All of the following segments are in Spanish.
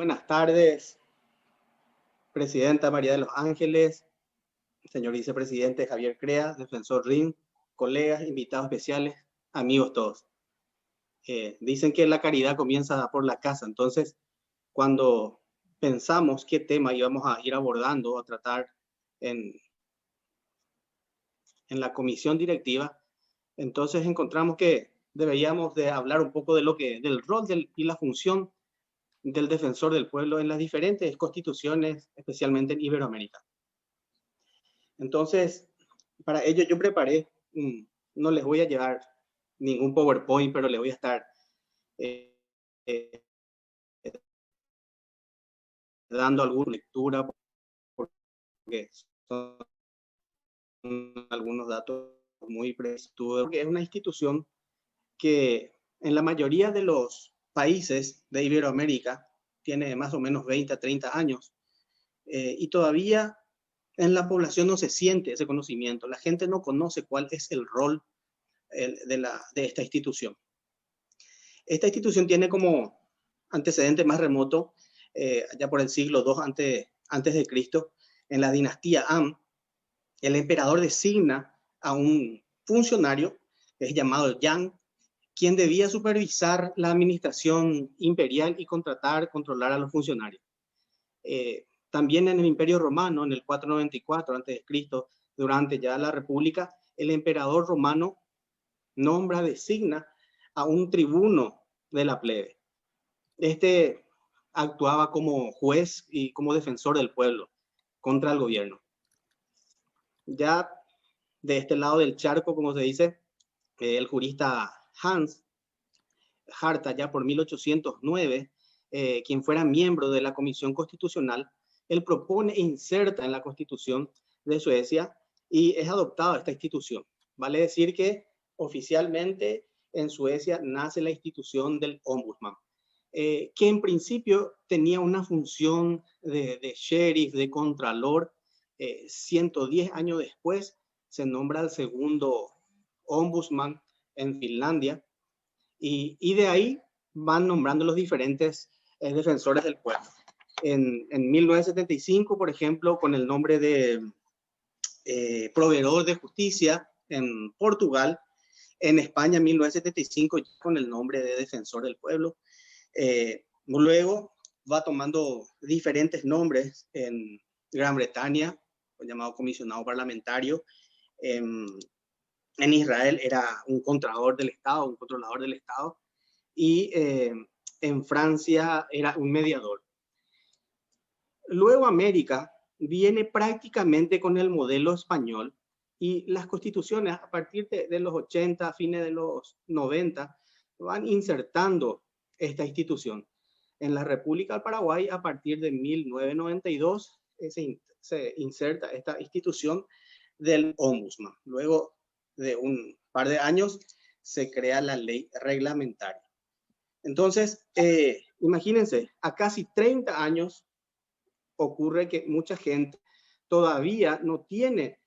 Buenas tardes, Presidenta María de los Ángeles, señor Vicepresidente Javier Crea, Defensor Rin, colegas, invitados especiales, amigos todos. Dicen que la caridad comienza por la casa, entonces cuando pensamos qué tema íbamos a ir abordando o a tratar en la comisión directiva, entonces encontramos que deberíamos de hablar un poco de del rol y la función del defensor del pueblo en las diferentes constituciones, especialmente en Iberoamérica. Entonces, para ello yo preparé, no les voy a llevar ningún PowerPoint, pero les voy a estar eh, dando alguna lectura, porque son algunos datos muy precisos, porque es una institución que en la mayoría de los países de Iberoamérica tiene más o menos 20 a 30 años, y todavía en la población no se siente ese conocimiento. La gente no conoce cuál es el rol de esta institución. Esta institución tiene como antecedente más remoto, allá por el siglo II antes de Cristo, en la dinastía Am, el emperador designa a un funcionario, que es llamado el Yang, quien debía supervisar la administración imperial y controlar a los funcionarios. También en el Imperio Romano, en el 494 a.C., durante ya la República, el emperador romano designa a un tribuno de la plebe. Este actuaba como juez y como defensor del pueblo contra el gobierno. Ya de este lado del charco, como se dice, el jurista Hans Harta, ya por 1809, quien fuera miembro de la Comisión Constitucional, él propone e inserta en la Constitución de Suecia y es adoptada esta institución. Vale decir que oficialmente en Suecia nace la institución del ombudsman, que en principio tenía una función de sheriff, de contralor. 110 años después se nombra el segundo ombudsman en Finlandia, y de ahí van nombrando los diferentes defensores del pueblo. En 1975, por ejemplo, con el nombre de proveedor de justicia en Portugal. En España, en 1975, con el nombre de defensor del pueblo. Luego va tomando diferentes nombres en Gran Bretaña, llamado comisionado parlamentario. En Israel era un contralor del Estado, un controlador del Estado. Y en Francia era un mediador. Luego América viene prácticamente con el modelo español, y las constituciones a partir de los 80, fines de los 90, van insertando esta institución. En la República del Paraguay, a partir de 1992, se inserta esta institución del ombudsman. Luego de un par de años se crea la ley reglamentaria. Entonces, imagínense, a casi 30 años ocurre que mucha gente todavía no tiene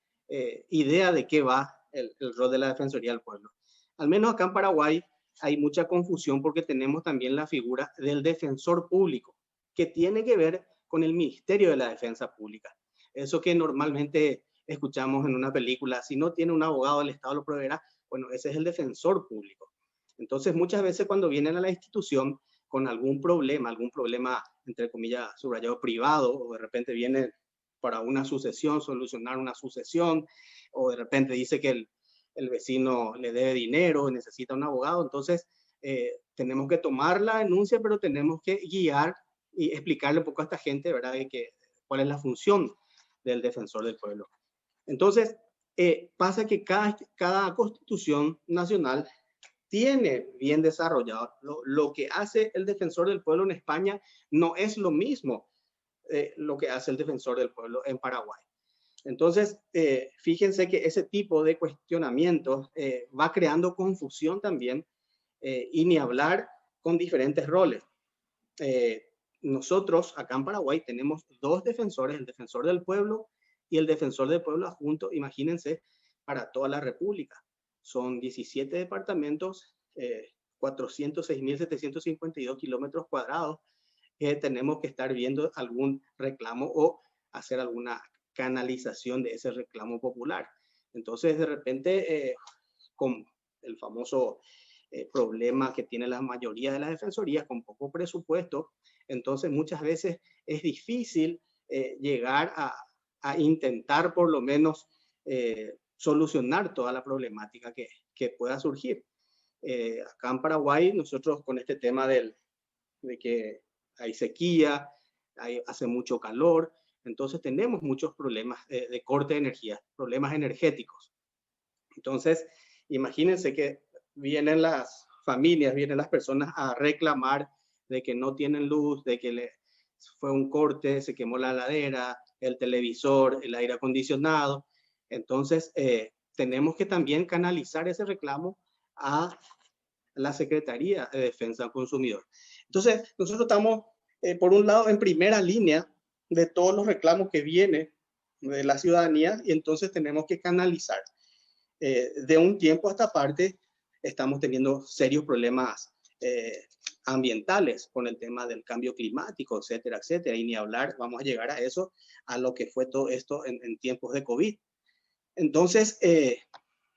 idea de qué va el rol de la Defensoría del Pueblo. Al menos acá en Paraguay hay mucha confusión porque tenemos también la figura del defensor público, que tiene que ver con el Ministerio de la Defensa Pública. Eso que normalmente escuchamos en una película, si no tiene un abogado, el Estado lo proveerá. Bueno, ese es el defensor público. Entonces, muchas veces cuando vienen a la institución con algún problema, entre comillas, subrayado privado, o de repente viene para una sucesión, solucionar una sucesión, o de repente dice que el vecino le debe dinero, necesita un abogado, entonces tenemos que tomar la denuncia, pero tenemos que guiar y explicarle un poco a esta gente, ¿verdad?, de cuál es la función del defensor del pueblo. Entonces, pasa que cada constitución nacional tiene bien desarrollado. Lo que hace el defensor del pueblo en España no es lo mismo lo que hace el defensor del pueblo en Paraguay. Entonces, fíjense que ese tipo de cuestionamientos va creando confusión también, y ni hablar con diferentes roles. Nosotros acá en Paraguay tenemos dos defensores, el defensor del pueblo y el defensor del pueblo adjunto, imagínense, para toda la República. Son 17 departamentos, 406.752 kilómetros cuadrados, que tenemos que estar viendo algún reclamo o hacer alguna canalización de ese reclamo popular. Entonces, de repente, con el famoso problema que tiene la mayoría de las defensorías, con poco presupuesto, entonces muchas veces es difícil llegar a intentar por lo menos solucionar toda la problemática que pueda surgir. Acá en Paraguay, nosotros con este tema de que hay sequía, hace mucho calor, entonces tenemos muchos problemas de corte de energía, problemas energéticos. Entonces, imagínense que vienen las familias, vienen las personas a reclamar de que no tienen luz, de que fue un corte, se quemó la heladera, el televisor, el aire acondicionado. Entonces, tenemos que también canalizar ese reclamo a la Secretaría de Defensa del Consumidor. Entonces, nosotros estamos, por un lado, en primera línea de todos los reclamos que vienen de la ciudadanía y entonces tenemos que canalizar. De un tiempo a esta parte estamos teniendo serios problemas ambientales con el tema del cambio climático, etcétera, etcétera, y ni hablar, vamos a llegar a eso, a lo que fue todo esto en tiempos de COVID. Entonces,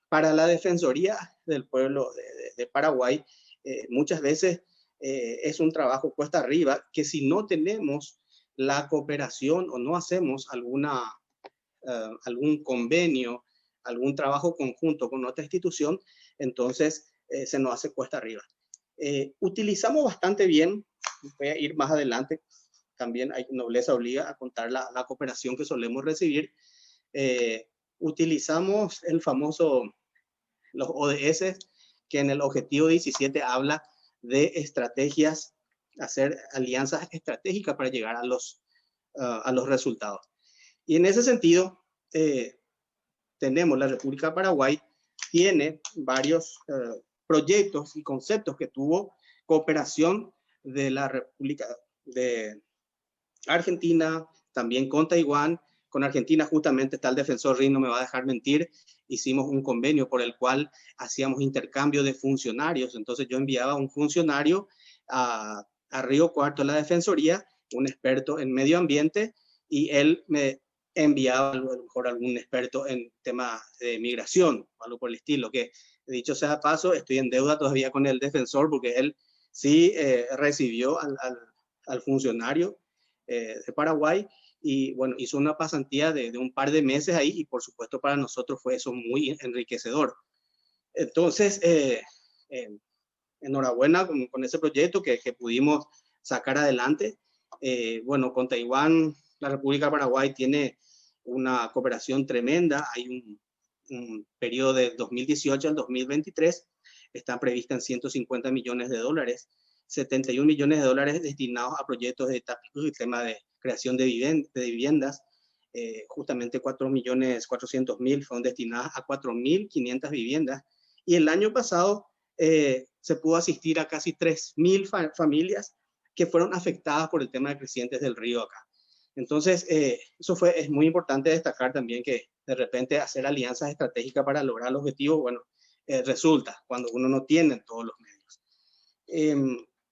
para la Defensoría del Pueblo de Paraguay, muchas veces es un trabajo cuesta arriba que si no tenemos la cooperación o no hacemos algún convenio, algún trabajo conjunto con otra institución, entonces se nos hace cuesta arriba. Utilizamos bastante bien, voy a ir más adelante, también hay nobleza obliga a contar la cooperación que solemos recibir. Utilizamos el famoso, los ODS, que en el objetivo 17 habla de estrategias, hacer alianzas estratégicas para llegar a los resultados. Y en ese sentido, tenemos la República de Paraguay, tiene varios proyectos y conceptos que tuvo cooperación de la República de Argentina, también con Taiwán. Con Argentina justamente está el defensor Rin, no me va a dejar mentir, hicimos un convenio por el cual hacíamos intercambio de funcionarios, entonces yo enviaba un funcionario a Río Cuarto, la Defensoría, un experto en medio ambiente, y él me enviaba a lo mejor algún experto en tema de migración, algo por el estilo, que dicho sea de paso, estoy en deuda todavía con el defensor porque él sí recibió al funcionario de Paraguay y bueno, hizo una pasantía de un par de meses ahí y por supuesto para nosotros fue eso muy enriquecedor. Entonces, enhorabuena con ese proyecto que pudimos sacar adelante. Bueno, con Taiwán, la República de Paraguay tiene una cooperación tremenda. Hay un periodo de 2018 al 2023, está prevista en 150 millones de dólares, 71 millones de dólares destinados a proyectos de tema de creación de viviendas. Justamente 4.400.000 fueron destinadas a 4.500 viviendas. Y el año pasado se pudo asistir a casi 3.000 familias que fueron afectadas por el tema de crecientes del río acá. Entonces, eso es muy importante destacar también que de repente hacer alianzas estratégicas para lograr el objetivo, bueno, resulta cuando uno no tiene todos los medios.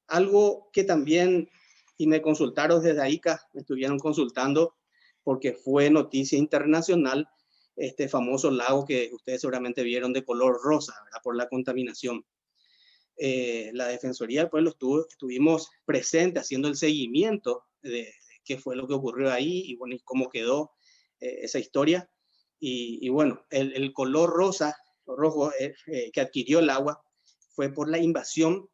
Algo que también, y me consultaron desde AICA, me estuvieron consultando porque fue noticia internacional, este famoso lago que ustedes seguramente vieron de color rosa, ¿verdad? Por la contaminación. La Defensoría del Pueblo estuvimos presentes haciendo el seguimiento de qué fue lo que ocurrió ahí y, bueno, y cómo quedó esa historia. Y bueno, el color rojo que adquirió el agua fue por la invasión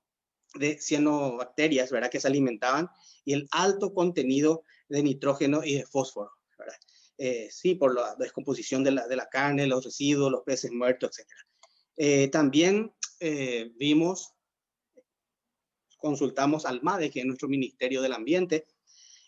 de cianobacterias, ¿verdad? Que se alimentaban y el alto contenido de nitrógeno y de fósforo, ¿verdad? Sí, por la descomposición de la carne, los residuos, los peces muertos, etc. También consultamos al MADE, que es nuestro Ministerio del Ambiente,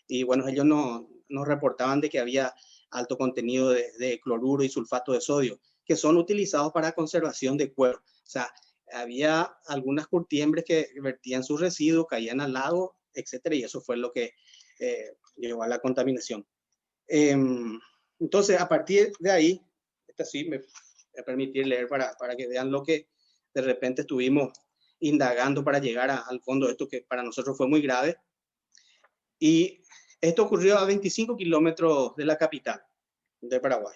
y bueno, ellos nos reportaban de que había alto contenido de cloruro y sulfato de sodio, que son utilizados para conservación de cuero. O sea, había algunas curtiembres que vertían sus residuos, caían al lago, etcétera, y eso fue lo que llevó a la contaminación. Entonces, a partir de ahí, esta sí me voy a permitir leer para que vean lo que de repente estuvimos indagando para llegar al fondo de esto que para nosotros fue muy grave. Y esto ocurrió a 25 kilómetros de la capital de Paraguay.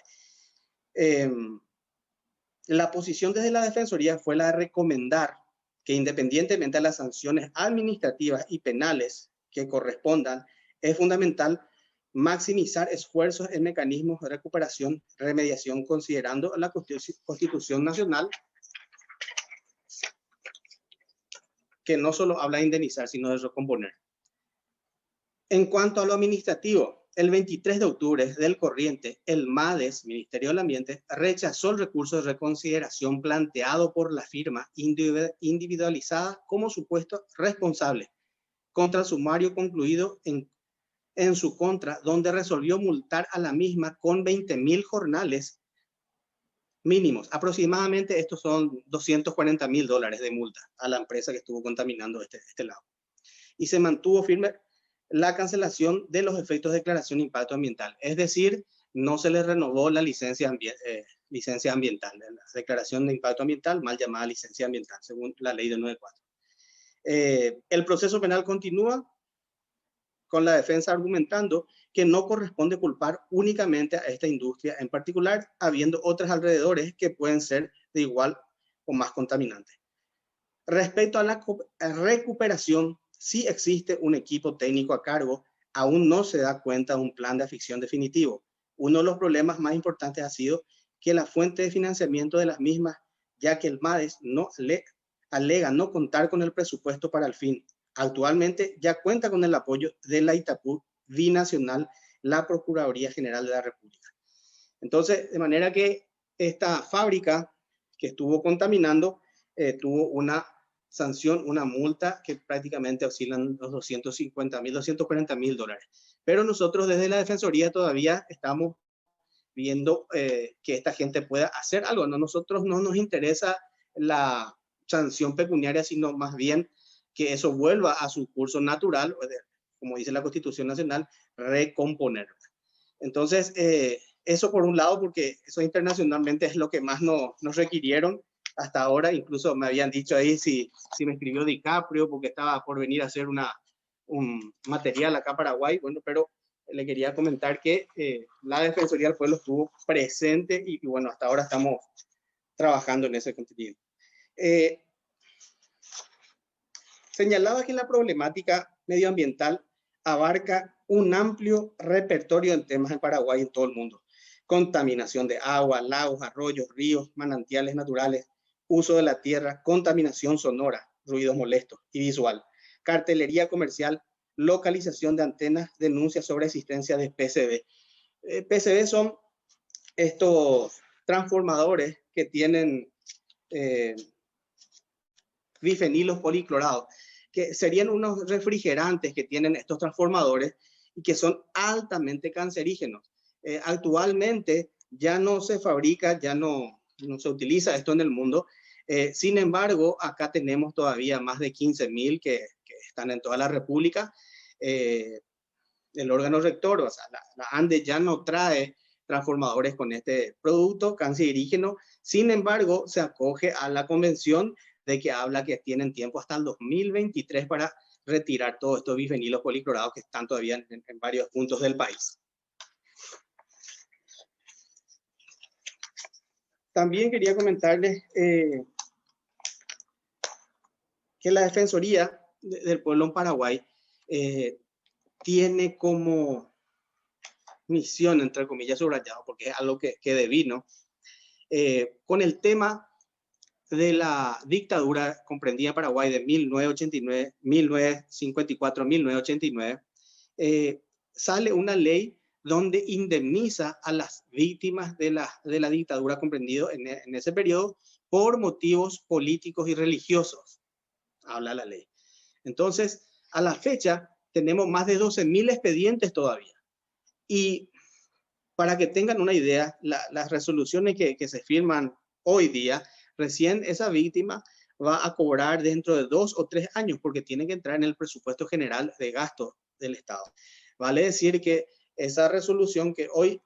La posición desde la Defensoría fue la de recomendar que independientemente de las sanciones administrativas y penales que correspondan, es fundamental maximizar esfuerzos en mecanismos de recuperación, remediación, considerando la Constitución Nacional, que no solo habla de indemnizar, sino de recomponer. En cuanto a lo administrativo, el 23 de octubre del corriente, el MADES, Ministerio del Ambiente, rechazó el recurso de reconsideración planteado por la firma individualizada como supuesto responsable contra el sumario concluido en su contra, donde resolvió multar a la misma con 20.000 jornales mínimos. Aproximadamente estos son $240.000 de multa a la empresa que estuvo contaminando este lago. Y se mantuvo firme la cancelación de los efectos de declaración de impacto ambiental. Es decir, no se les renovó la licencia ambiental, la declaración de impacto ambiental, mal llamada licencia ambiental, según la ley de 94. El proceso penal continúa con la defensa argumentando que no corresponde culpar únicamente a esta industria en particular, habiendo otras alrededores que pueden ser de igual o más contaminantes. Respecto a la recuperación, sí existe un equipo técnico a cargo, aún no se da cuenta de un plan de afición definitivo. Uno de los problemas más importantes ha sido que la fuente de financiamiento de las mismas, ya que el MADES alega no contar con el presupuesto para el fin. Actualmente ya cuenta con el apoyo de la Itapú Binacional, la Procuraduría General de la República. Entonces, de manera que esta fábrica que estuvo contaminando tuvo una sanción, una multa que prácticamente oscilan los $250.000, $240.000. Pero nosotros desde la Defensoría todavía estamos viendo que esta gente pueda hacer algo. Nosotros no nos interesa la sanción pecuniaria, sino más bien que eso vuelva a su curso natural, como dice la Constitución Nacional, recomponer. Entonces, eso por un lado, porque eso internacionalmente es lo que más nos requirieron hasta ahora. Incluso me habían dicho ahí si me escribió DiCaprio porque estaba por venir a hacer un material acá a Paraguay. Bueno, pero le quería comentar que la Defensoría del Pueblo estuvo presente y bueno, hasta ahora estamos trabajando en ese contenido. Señalaba que la problemática medioambiental abarca un amplio repertorio de temas en Paraguay y en todo el mundo. Contaminación de agua, lagos, arroyos, ríos, manantiales naturales, uso de la tierra, contaminación sonora, ruidos molestos y visual, cartelería comercial, localización de antenas, denuncias sobre existencia de PCB. PCB son estos transformadores que tienen bifenilos policlorados, que serían unos refrigerantes que tienen estos transformadores y que son altamente cancerígenos. Actualmente ya no se fabrica, ya no se utiliza esto en el mundo. Sin embargo, acá tenemos todavía más de 15.000 que están en toda la República. El órgano rector, o sea, la ANDE ya no trae transformadores con este producto cancerígeno. Sin embargo, se acoge a la convención de que habla que tienen tiempo hasta el 2023 para retirar todos estos bifenilos policlorados que están todavía en varios puntos del país. También quería comentarles que la Defensoría del Pueblo en Paraguay tiene como misión, entre comillas, subrayado, porque es algo que devino, con el tema de la dictadura comprendida en Paraguay de 1989, 1954, 1989, sale una ley donde indemniza a las víctimas de la dictadura comprendido en ese periodo por motivos políticos y religiosos. Habla la ley. Entonces, a la fecha, tenemos más de 12.000 expedientes todavía. Y para que tengan una idea, las resoluciones que se firman hoy día, recién esa víctima va a cobrar dentro de 2 o 3 años porque tiene que entrar en el presupuesto general de gasto del Estado. Vale decir que esa resolución que hoy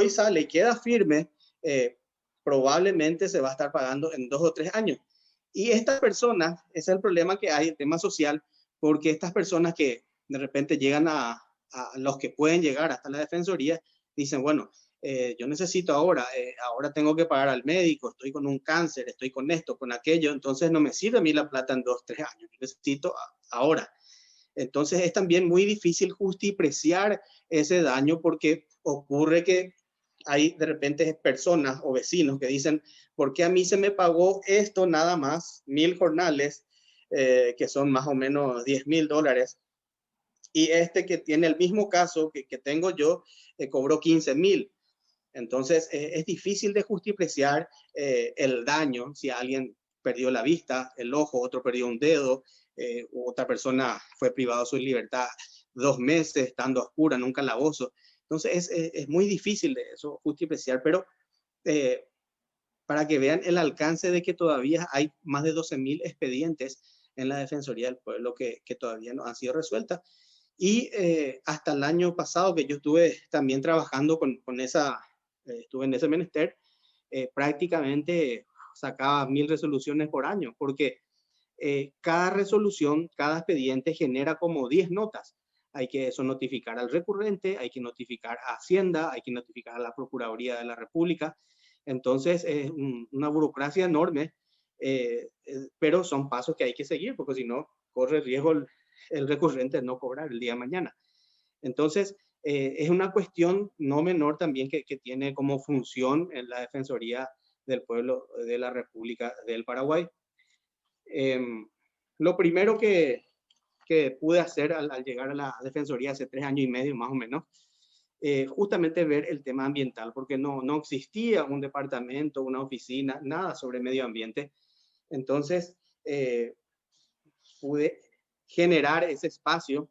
sale y queda firme, probablemente se va a estar pagando en 2 o 3 años. Y estas personas, ese es el problema que hay, el tema social, porque estas personas que de repente llegan a a los que pueden llegar hasta la defensoría, dicen, bueno, yo necesito ahora, ahora tengo que pagar al médico, estoy con un cáncer, estoy con esto, con aquello, entonces no me sirve a mí la plata en 2, 3 años, necesito ahora. Entonces es también muy difícil justipreciar ese daño porque ocurre que hay de repente personas o vecinos que dicen, ¿por qué a mí se me pagó esto nada más, 1000 jornales, que son más o menos $10.000? Y este que tiene el mismo caso que tengo yo, cobró 15.000. Entonces, es difícil de justipreciar el daño si alguien perdió la vista, el ojo, otro perdió un dedo, otra persona fue privado de su libertad 2 meses estando a oscura en un calabozo. Entonces, es muy difícil de eso justipreciar, pero eh, para que vean el alcance de que todavía hay más de 12.000 expedientes en la Defensoría del Pueblo que todavía no han sido resueltas. Y hasta el año pasado que yo estuve también trabajando con esa, estuve en ese menester, prácticamente sacaba 1000 resoluciones por año, porque cada resolución, cada expediente genera como 10 notas. Hay que eso notificar al recurrente, hay que notificar a Hacienda, hay que notificar a la Procuraduría de la República. Entonces es una burocracia enorme, pero son pasos que hay que seguir, porque si no, corre riesgo el recurrente de no cobrar el día de mañana. Entonces, es una cuestión no menor también que tiene como función en la Defensoría del Pueblo de la República del Paraguay. Lo primero que pude hacer al llegar a la Defensoría hace 3 años y medio más o menos, justamente ver el tema ambiental, porque no existía un departamento, una oficina, nada sobre medio ambiente. Entonces, pude generar ese espacio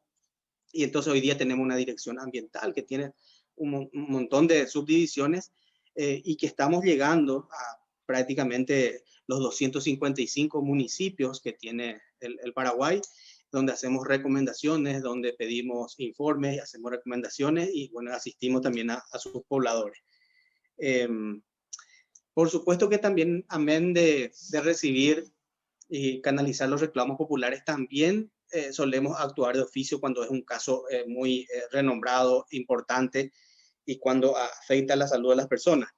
y entonces hoy día tenemos una dirección ambiental que tiene un montón de subdivisiones y que estamos llegando a prácticamente los 255 municipios que tiene el Paraguay, donde hacemos recomendaciones, donde pedimos informes, hacemos recomendaciones y bueno, asistimos también a sus pobladores. Por supuesto que también, amén de recibir y canalizar los reclamos populares, también solemos actuar de oficio cuando es un caso muy renombrado, importante y cuando afecta la salud de las personas.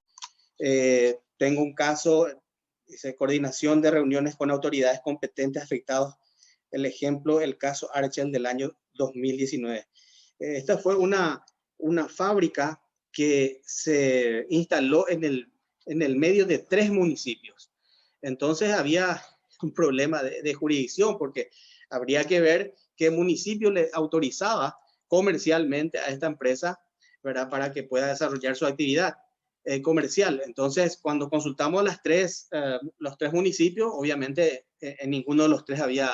Tengo un caso, dice coordinación de reuniones con autoridades competentes afectados. El ejemplo, el caso Archel del año 2019. Esta fue una fábrica que se instaló en el medio de 3 municipios. Entonces había un problema de jurisdicción porque habría que ver qué municipio le autorizaba comercialmente a esta empresa, ¿verdad? Para que pueda desarrollar su actividad comercial. Entonces, cuando consultamos los 3 municipios, obviamente en ninguno de los 3 había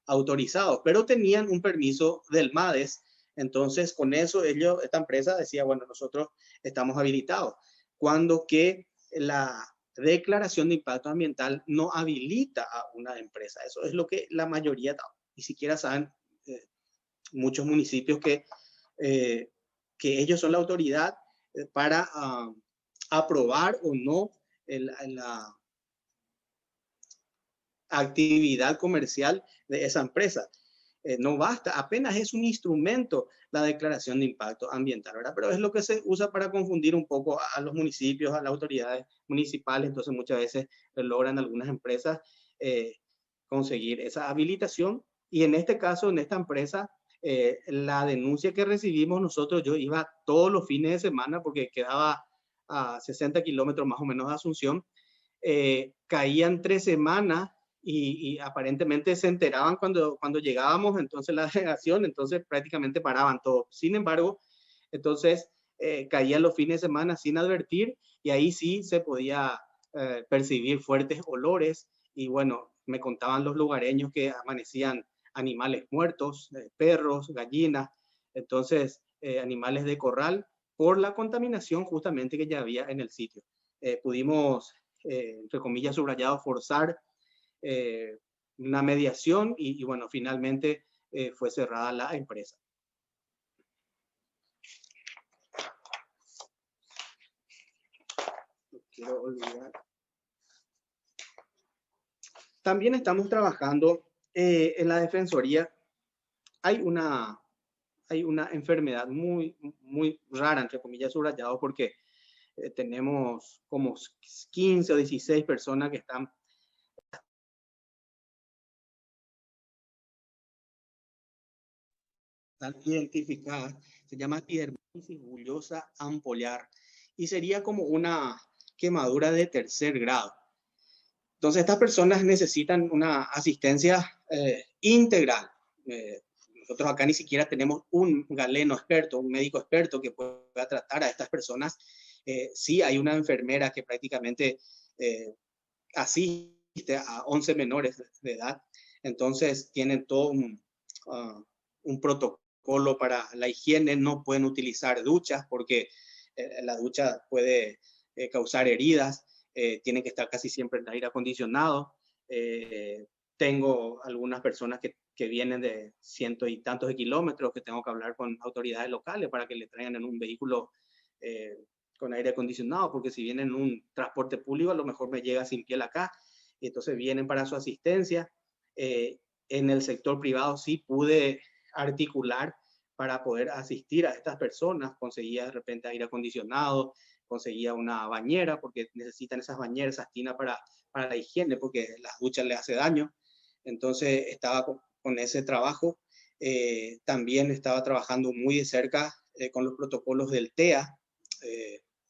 autorizado, pero tenían un permiso del MADES. Entonces, con eso esta empresa decía, bueno, nosotros estamos habilitados. Cuando que la declaración de impacto ambiental no habilita a una empresa. Eso es lo que la mayoría ni siquiera saben muchos municipios que ellos son la autoridad para aprobar o no la actividad comercial de esa empresa. No basta, apenas es un instrumento la declaración de impacto ambiental, ¿verdad? Pero es lo que se usa para confundir un poco a los municipios, a las autoridades municipales. Entonces muchas veces logran algunas empresas conseguir esa habilitación. Y en este caso, en esta empresa, la denuncia que recibimos nosotros, yo iba todos los fines de semana porque quedaba a 60 kilómetros más o menos de Asunción, caían 3 semanas y aparentemente se enteraban cuando llegábamos, entonces la delegación, entonces prácticamente paraban todo. Sin embargo, entonces caían los fines de semana sin advertir y ahí sí se podía percibir fuertes olores y bueno, me contaban los lugareños que amanecían animales muertos, perros, gallinas, entonces animales de corral por la contaminación justamente que ya había en el sitio. Pudimos, entre comillas subrayado, forzar una mediación y bueno, finalmente fue cerrada la empresa. No quiero olvidar. También estamos trabajando en la Defensoría. Hay hay una enfermedad muy, muy rara, entre comillas, subrayado, porque tenemos como 15 o 16 personas que están identificadas. Se llama epidermosis bullosa ampolar y sería como una quemadura de tercer grado. Entonces, estas personas necesitan una asistencia integral. Nosotros acá ni siquiera tenemos un galeno experto, un médico experto que pueda tratar a estas personas. Sí hay una enfermera que prácticamente asiste a 11 menores de edad. Entonces, tienen todo un protocolo para la higiene. No pueden utilizar duchas porque la ducha puede causar heridas. Tienen que estar casi siempre en aire acondicionado. Tengo algunas personas que vienen de cientos y tantos de kilómetros que tengo que hablar con autoridades locales para que le traigan en un vehículo con aire acondicionado, porque si vienen en un transporte público a lo mejor me llega sin piel acá, y entonces vienen para su asistencia. En el sector privado sí pude articular para poder asistir a estas personas, conseguía de repente aire acondicionado, conseguía una bañera, porque necesitan esas bañeras, esas tinas para la higiene, porque las duchas les hace daño. Entonces estaba con ese trabajo. También estaba trabajando muy de cerca con los protocolos del TEA,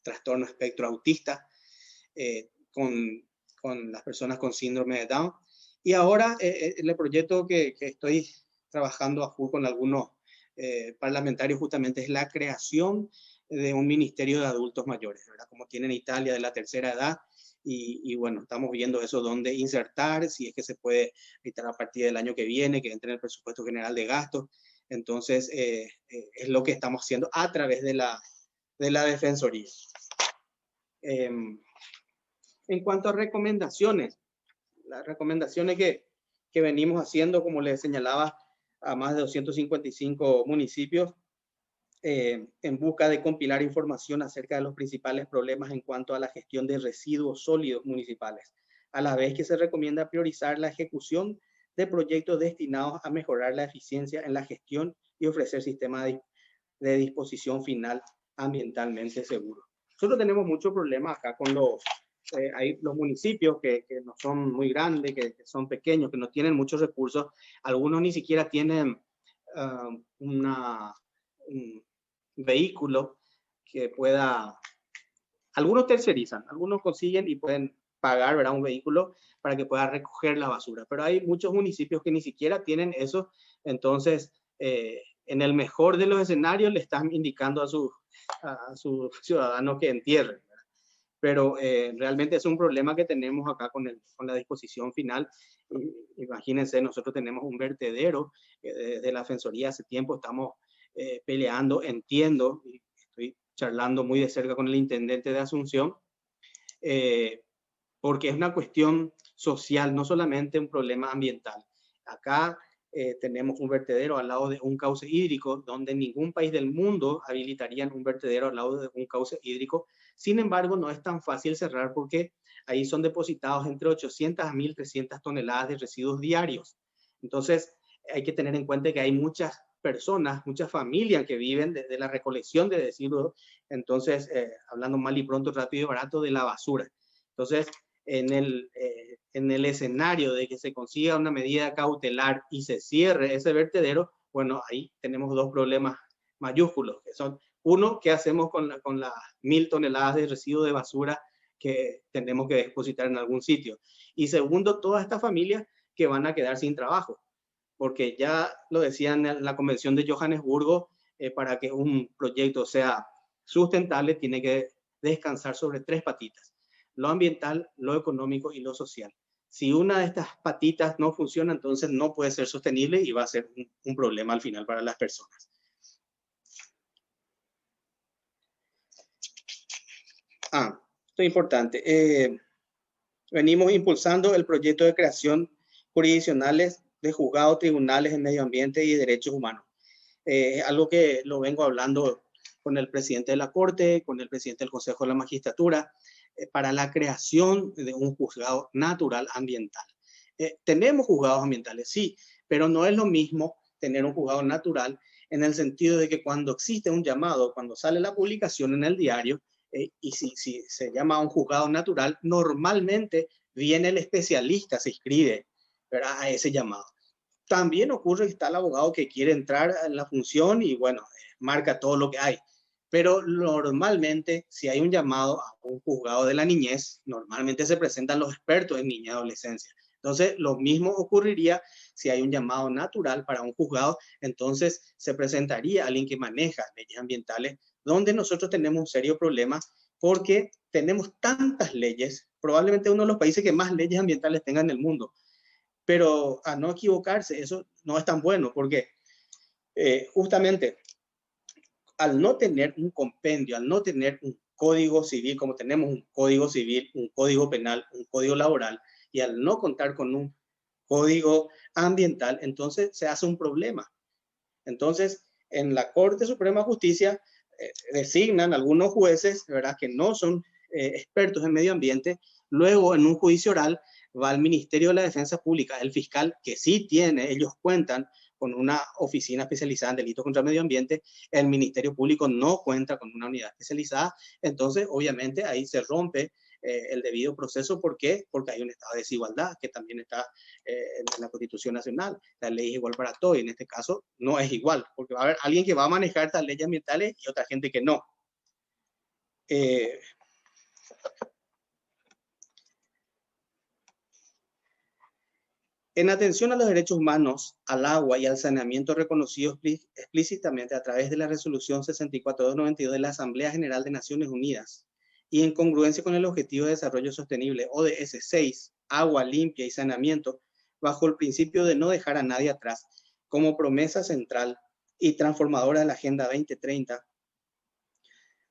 trastorno espectro autista, con las personas con síndrome de Down. Y ahora el proyecto que estoy trabajando a full con algunos parlamentarios justamente es la creación de un ministerio de adultos mayores, ¿verdad? Como tiene en Italia de la tercera edad. Y bueno, estamos viendo eso, dónde insertar, si es que se puede insertar a partir del año que viene, que entre en el presupuesto general de gastos. Entonces, es lo que estamos haciendo a través de la Defensoría. En cuanto a recomendaciones, las recomendaciones que venimos haciendo, como les señalaba, a más de 255 municipios, en busca de compilar información acerca de los principales problemas en cuanto a la gestión de residuos sólidos municipales, a la vez que se recomienda priorizar la ejecución de proyectos destinados a mejorar la eficiencia en la gestión y ofrecer sistemas de disposición final ambientalmente seguros. Nosotros tenemos muchos problemas acá con hay los municipios que no son muy grandes, que son pequeños, que no tienen muchos recursos. Algunos ni siquiera tienen un vehículo que pueda... Algunos tercerizan, algunos consiguen y pueden pagar, ¿verdad?, un vehículo para que pueda recoger la basura. Pero hay muchos municipios que ni siquiera tienen eso. Entonces, en el mejor de los escenarios le están indicando a su ciudadano que entierren, ¿verdad? Pero realmente es un problema que tenemos acá con la disposición final. Imagínense, nosotros tenemos un vertedero desde la Defensoría hace tiempo estamos peleando, entiendo, y estoy charlando muy de cerca con el intendente de Asunción, porque es una cuestión social, no solamente un problema ambiental. Acá tenemos un vertedero al lado de un cauce hídrico, donde ningún país del mundo habilitaría un vertedero al lado de un cauce hídrico. Sin embargo, no es tan fácil cerrar porque ahí son depositados entre 800 a 1.300 toneladas de residuos diarios. Entonces, hay que tener en cuenta que hay muchas personas, muchas familias que viven de la recolección de residuos. Entonces, hablando mal y pronto, rápido y barato, de la basura. Entonces, en el escenario de que se consiga una medida cautelar y se cierre ese vertedero, bueno, ahí tenemos dos problemas mayúsculos, que son, uno, ¿qué hacemos con las 1.000 toneladas de residuos de basura que tenemos que depositar en algún sitio? Y segundo, todas estas familias que van a quedar sin trabajo, porque ya lo decían en la Convención de Johannesburgo, para que un proyecto sea sustentable tiene que descansar sobre 3 patitas: lo ambiental, lo económico y lo social. Si una de estas patitas no funciona, entonces no puede ser sostenible y va a ser un problema al final para las personas. Esto es importante. Venimos impulsando el proyecto de creación jurisdiccionales de juzgados, tribunales en medio ambiente y derechos humanos. Algo que lo vengo hablando con el presidente de la Corte, con el presidente del Consejo de la Magistratura, para la creación de un juzgado natural ambiental. Tenemos juzgados ambientales, sí, pero no es lo mismo tener un juzgado natural en el sentido de que cuando existe un llamado, cuando sale la publicación en el diario, y si se llama a un juzgado natural, normalmente viene el especialista, se inscribe, ¿verdad?, a ese llamado. También ocurre que está el abogado que quiere entrar en la función y bueno, marca todo lo que hay. Pero normalmente, si hay un llamado a un juzgado de la niñez, normalmente se presentan los expertos en niñez y adolescencia. Entonces, lo mismo ocurriría si hay un llamado natural para un juzgado, entonces se presentaría alguien que maneja leyes ambientales, donde nosotros tenemos un serio problema porque tenemos tantas leyes, probablemente uno de los países que más leyes ambientales tenga en el mundo. Pero a no equivocarse, eso no es tan bueno porque justamente al no tener un compendio, al no tener un código civil, como tenemos un código civil, un código penal, un código laboral, y al no contar con un código ambiental, entonces se hace un problema. Entonces, en la Corte Suprema de Justicia designan algunos jueces, ¿verdad?, que no son expertos en medio ambiente. Luego, en un juicio oral, va al Ministerio de la Defensa Pública, el fiscal, que sí tiene, ellos cuentan con una oficina especializada en delitos contra el medio ambiente, el Ministerio Público no cuenta con una unidad especializada, entonces obviamente ahí se rompe el debido proceso. ¿Por qué? Porque hay un estado de desigualdad que también está en la Constitución Nacional. La ley es igual para todos y en este caso no es igual, porque va a haber alguien que va a manejar estas leyes ambientales y otra gente que no. En atención a los derechos humanos, al agua y al saneamiento reconocidos explícitamente a través de la Resolución 64292 de la Asamblea General de Naciones Unidas y en congruencia con el Objetivo de Desarrollo Sostenible, ODS 6, agua limpia y saneamiento, bajo el principio de no dejar a nadie atrás, como promesa central y transformadora de la Agenda 2030,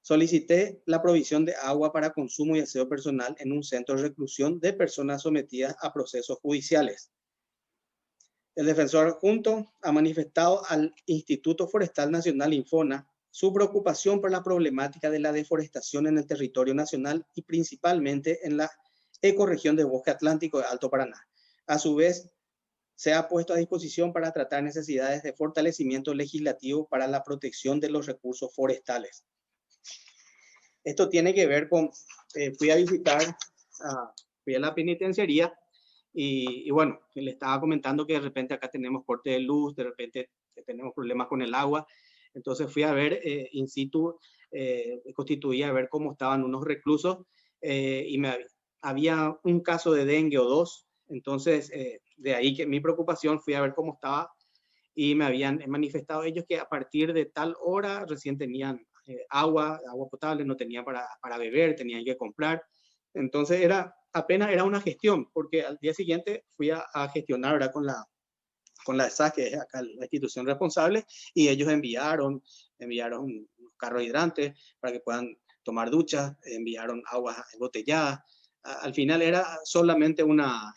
solicité la provisión de agua para consumo y aseo personal en un centro de reclusión de personas sometidas a procesos judiciales. El defensor adjunto ha manifestado al Instituto Forestal Nacional, Infona, su preocupación por la problemática de la deforestación en el territorio nacional y principalmente en la ecorregión de Bosque Atlántico de Alto Paraná. A su vez, se ha puesto a disposición para tratar necesidades de fortalecimiento legislativo para la protección de los recursos forestales. Esto tiene que ver con, fui a la penitenciaría y bueno, le estaba comentando que de repente acá tenemos corte de luz, de repente tenemos problemas con el agua. Entonces fui a ver in situ, constituía a ver cómo estaban unos reclusos y había un caso de dengue o dos. Entonces, de ahí que mi preocupación, fui a ver cómo estaba y me habían manifestado ellos que a partir de tal hora recién tenían agua potable, no tenían para beber, tenían que comprar. Entonces apenas era una gestión, porque al día siguiente fui a gestionar, ¿verdad?, con la ESAS, que es acá la institución responsable, y ellos enviaron carros hidrantes para que puedan tomar duchas, enviaron aguas embotelladas. Al final era solamente una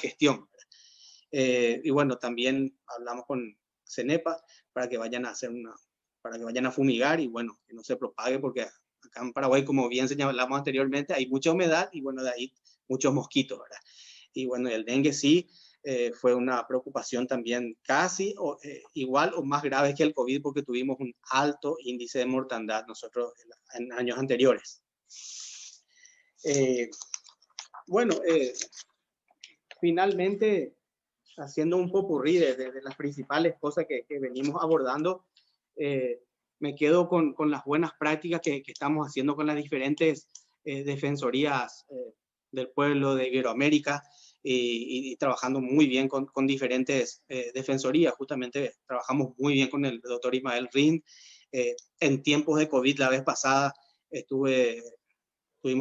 gestión. Y bueno, también hablamos con CENEPA para que vayan a fumigar y bueno, que no se propague, porque acá en Paraguay, como bien señalamos anteriormente, hay mucha humedad y bueno, de ahí muchos mosquitos, ¿verdad? Y bueno, el dengue sí fue una preocupación también casi igual o más grave que el COVID, porque tuvimos un alto índice de mortandad nosotros en años anteriores. Bueno, finalmente, haciendo un popurrí de las principales cosas que venimos abordando, me quedo con las buenas prácticas que estamos haciendo con las diferentes defensorías del pueblo de Iberoamérica y trabajando muy bien con diferentes defensorías. Justamente trabajamos muy bien con el doctor Ismael Rin. En tiempos de COVID, la vez pasada, estuvimos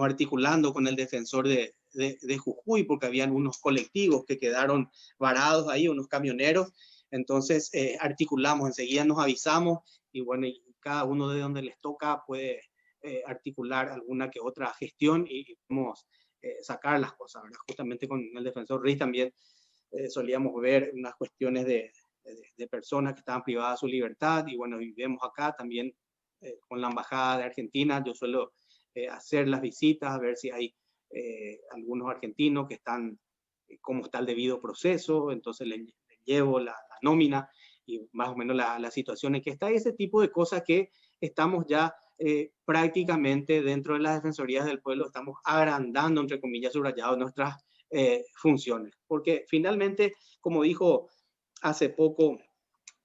articulando con el defensor de Jujuy, porque habían unos colectivos que quedaron varados ahí, unos camioneros. Entonces articulamos, enseguida nos avisamos y bueno, y cada uno de donde les toca puede articular alguna que otra gestión y podemos sacar las cosas, ¿verdad? Justamente con el defensor Riz también solíamos ver unas cuestiones de personas que estaban privadas de su libertad y bueno, y vemos acá también con la Embajada de Argentina, yo suelo hacer las visitas, a ver si hay algunos argentinos que están, cómo está el debido proceso, entonces les llevo la nómina más o menos la situación en que está, ese tipo de cosas que estamos ya prácticamente dentro de las defensorías del pueblo, estamos agrandando, entre comillas, subrayado nuestras funciones. Porque finalmente, como dijo hace poco,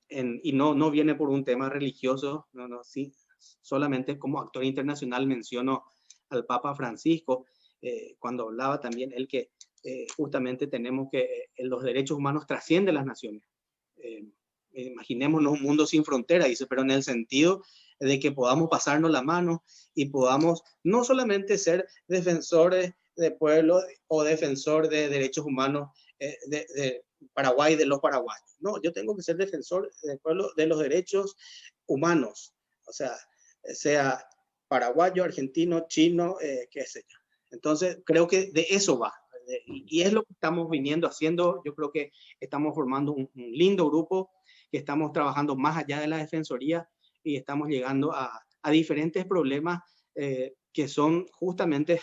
y no viene por un tema religioso, sí, solamente como actor internacional menciono al Papa Francisco, cuando hablaba también él que justamente tenemos que los derechos humanos trascienden las naciones. Imaginémonos un mundo sin frontera, dice, pero en el sentido de que podamos pasarnos la mano y podamos no solamente ser defensores de pueblo o defensor de derechos humanos de Paraguay, de los paraguayos. No, yo tengo que ser defensor del pueblo, de los derechos humanos, o sea paraguayo, argentino, chino, qué sé yo. Entonces, creo que de eso va. Y es lo que estamos viniendo haciendo. Yo creo que estamos formando un lindo grupo, que estamos trabajando más allá de la defensoría y estamos llegando a diferentes problemas que son justamente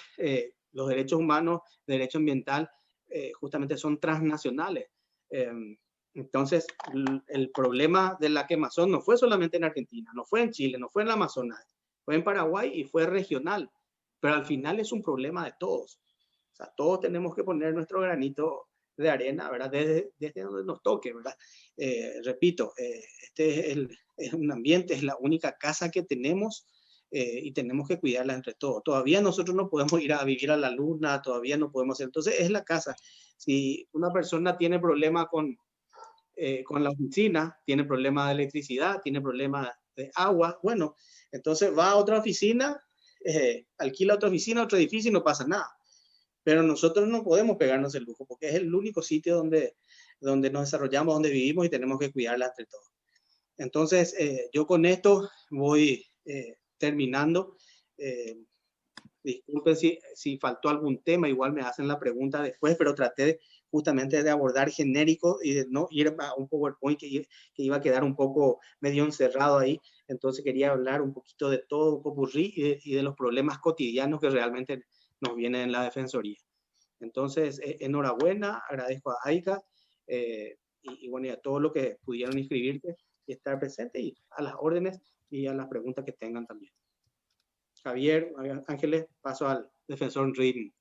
los derechos humanos, derecho ambiental, justamente son transnacionales. Entonces, el problema de la quemazón no fue solamente en Argentina, no fue en Chile, no fue en la Amazonas, fue en Paraguay y fue regional, pero al final es un problema de todos. O sea, todos tenemos que poner nuestro granito de arena, ¿verdad? Desde donde nos toque, ¿verdad? Repito, este es un ambiente, es la única casa que tenemos y tenemos que cuidarla entre todos. Todavía nosotros no podemos ir a vivir a la luna, todavía no podemos hacer. Entonces, es la casa. Si una persona tiene problemas con la oficina, tiene problemas de electricidad, tiene problemas de agua, bueno, entonces va a otra oficina, alquila otra oficina, otro edificio y no pasa nada. Pero nosotros no podemos pegarnos el lujo porque es el único sitio donde nos desarrollamos, donde vivimos y tenemos que cuidarla entre todos. Entonces, yo con esto voy terminando. Disculpen si faltó algún tema, igual me hacen la pregunta después, pero traté justamente de abordar genérico y de no ir a un PowerPoint que iba a quedar un poco medio encerrado ahí. Entonces quería hablar un poquito de todo, un popurrí y de los problemas cotidianos que realmente nos vienen en la Defensoría. Entonces, enhorabuena, agradezco a AICA y bueno, y a todos los que pudieron inscribirse y estar presentes y a las órdenes y a las preguntas que tengan también. Javier, Ángeles, paso al defensor Rin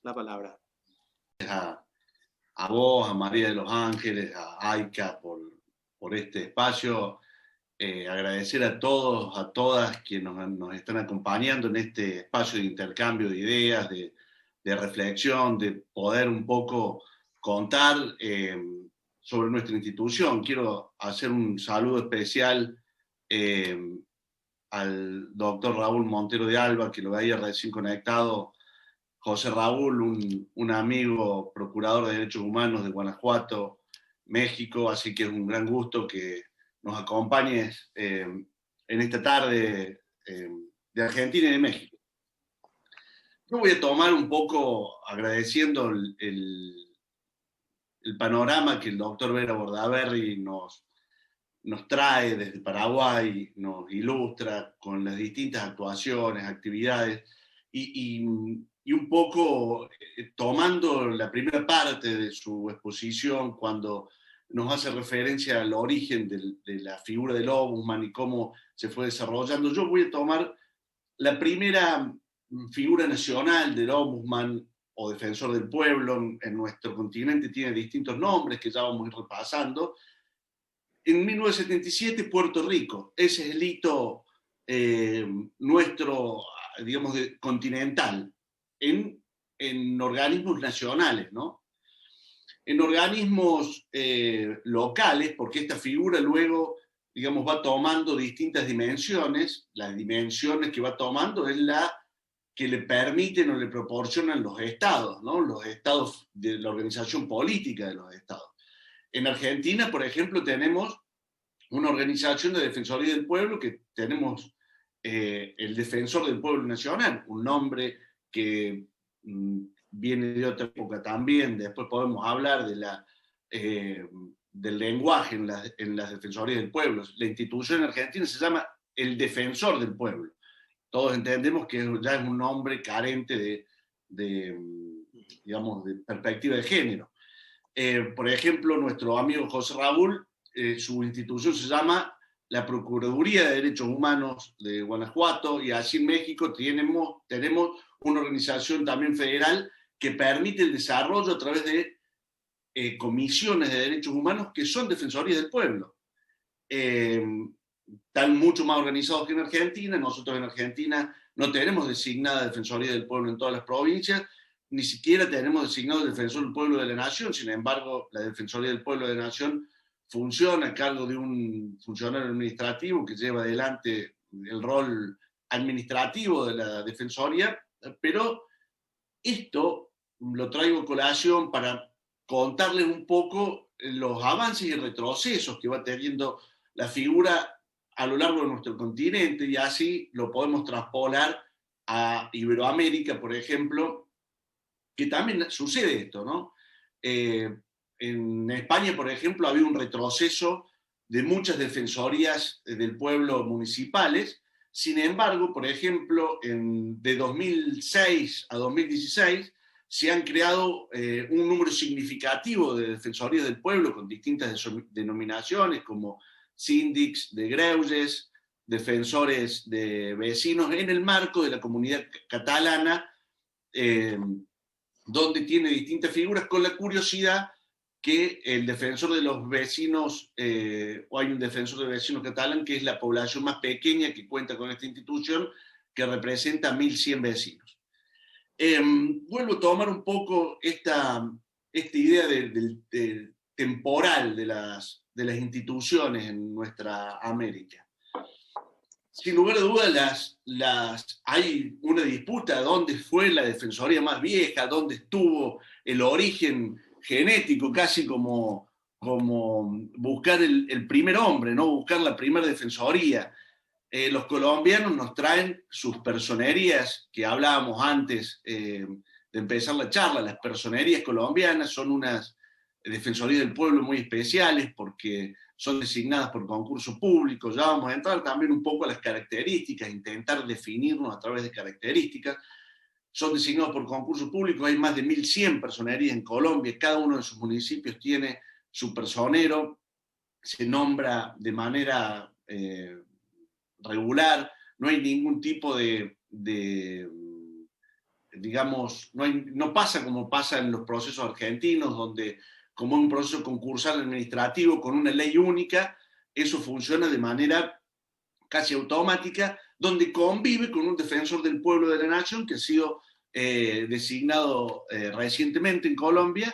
la palabra. A vos, a María de los Ángeles, a AICA por este espacio. Agradecer a todos, a todas quienes nos están acompañando en este espacio de intercambio de ideas, de reflexión, de poder un poco contar sobre nuestra institución. Quiero hacer un saludo especial al doctor Raúl Montero de Alba, que lo veía recién conectado. José Raúl, un amigo procurador de derechos humanos de Guanajuato, México, así que es un gran gusto que nos acompañes en esta tarde de Argentina y de México. Yo voy a tomar un poco agradeciendo el panorama que el doctor Vera Bordaberry nos trae desde Paraguay, nos ilustra con las distintas actuaciones, actividades, y un poco tomando la primera parte de su exposición cuando nos hace referencia al origen de la figura del Ombudsman y cómo se fue desarrollando. Yo voy a tomar la primera figura nacional del Ombudsman o defensor del pueblo. En nuestro continente tiene distintos nombres que ya vamos a ir repasando. En 1977, Puerto Rico. Ese es el hito nuestro, digamos, continental, en organismos nacionales, ¿no? En organismos locales, porque esta figura luego, digamos, va tomando distintas dimensiones. Las dimensiones que va tomando es la que le permiten o le proporcionan los estados, ¿no? Los estados de la organización política de los estados. En Argentina, por ejemplo, tenemos una organización de Defensoría del Pueblo que tenemos el Defensor del Pueblo Nacional, un nombre que viene de otra época también. Después podemos hablar del lenguaje en las Defensorías del Pueblo. La institución en Argentina se llama el Defensor del Pueblo. Todos entendemos que ya es un nombre carente digamos, de perspectiva de género. Por ejemplo, nuestro amigo José Raúl su institución se llama la Procuraduría de Derechos Humanos de Guanajuato, y así en México tenemos una organización también federal que permite el desarrollo a través de comisiones de derechos humanos que son defensorías del pueblo. Están mucho más organizados que en Argentina. Nosotros en Argentina no tenemos designada Defensoría del Pueblo en todas las provincias, ni siquiera tenemos designado el Defensor del Pueblo de la Nación. Sin embargo, la Defensoría del Pueblo de la Nación funciona a cargo de un funcionario administrativo que lleva adelante el rol administrativo de la Defensoría, pero esto lo traigo a colación para contarles un poco los avances y retrocesos que va teniendo la figura a lo largo de nuestro continente, y así lo podemos traspolar a Iberoamérica, por ejemplo, que también sucede esto, ¿no? En España, por ejemplo, ha habido un retroceso de muchas defensorías del pueblo municipales. Sin embargo, por ejemplo, de 2006 a 2016 se han creado un número significativo de defensorías del pueblo con distintas denominaciones, como síndics de greuges, defensores de vecinos, en el marco de la comunidad catalana, donde tiene distintas figuras, con la curiosidad que el defensor de los vecinos, o hay un defensor de vecinos catalán, que es la población más pequeña que cuenta con esta institución, que representa 1.100 vecinos. Vuelvo a tomar un poco esta idea del temporal de las instituciones en nuestra América. Sin lugar a dudas, hay una disputa dónde fue la defensoría más vieja, dónde estuvo el origen genético, casi como buscar el primer hombre, ¿no? Buscar la primera defensoría. Los colombianos nos traen sus personerías, que hablábamos antes de empezar la charla. Las personerías colombianas son unas defensorías del pueblo muy especiales porque son designadas por concurso público. Ya vamos a entrar también un poco a las características, intentar definirnos a través de características. Son designados por concurso público. Hay más de 1.100 personerías en Colombia. Cada uno de sus municipios tiene su personero. Se nombra de manera regular. No hay ningún tipo digamos, no pasa como pasa en los procesos argentinos, donde como un proceso concursal administrativo con una ley única, eso funciona de manera casi automática, donde convive con un defensor del pueblo de la nación que ha sido designado recientemente en Colombia,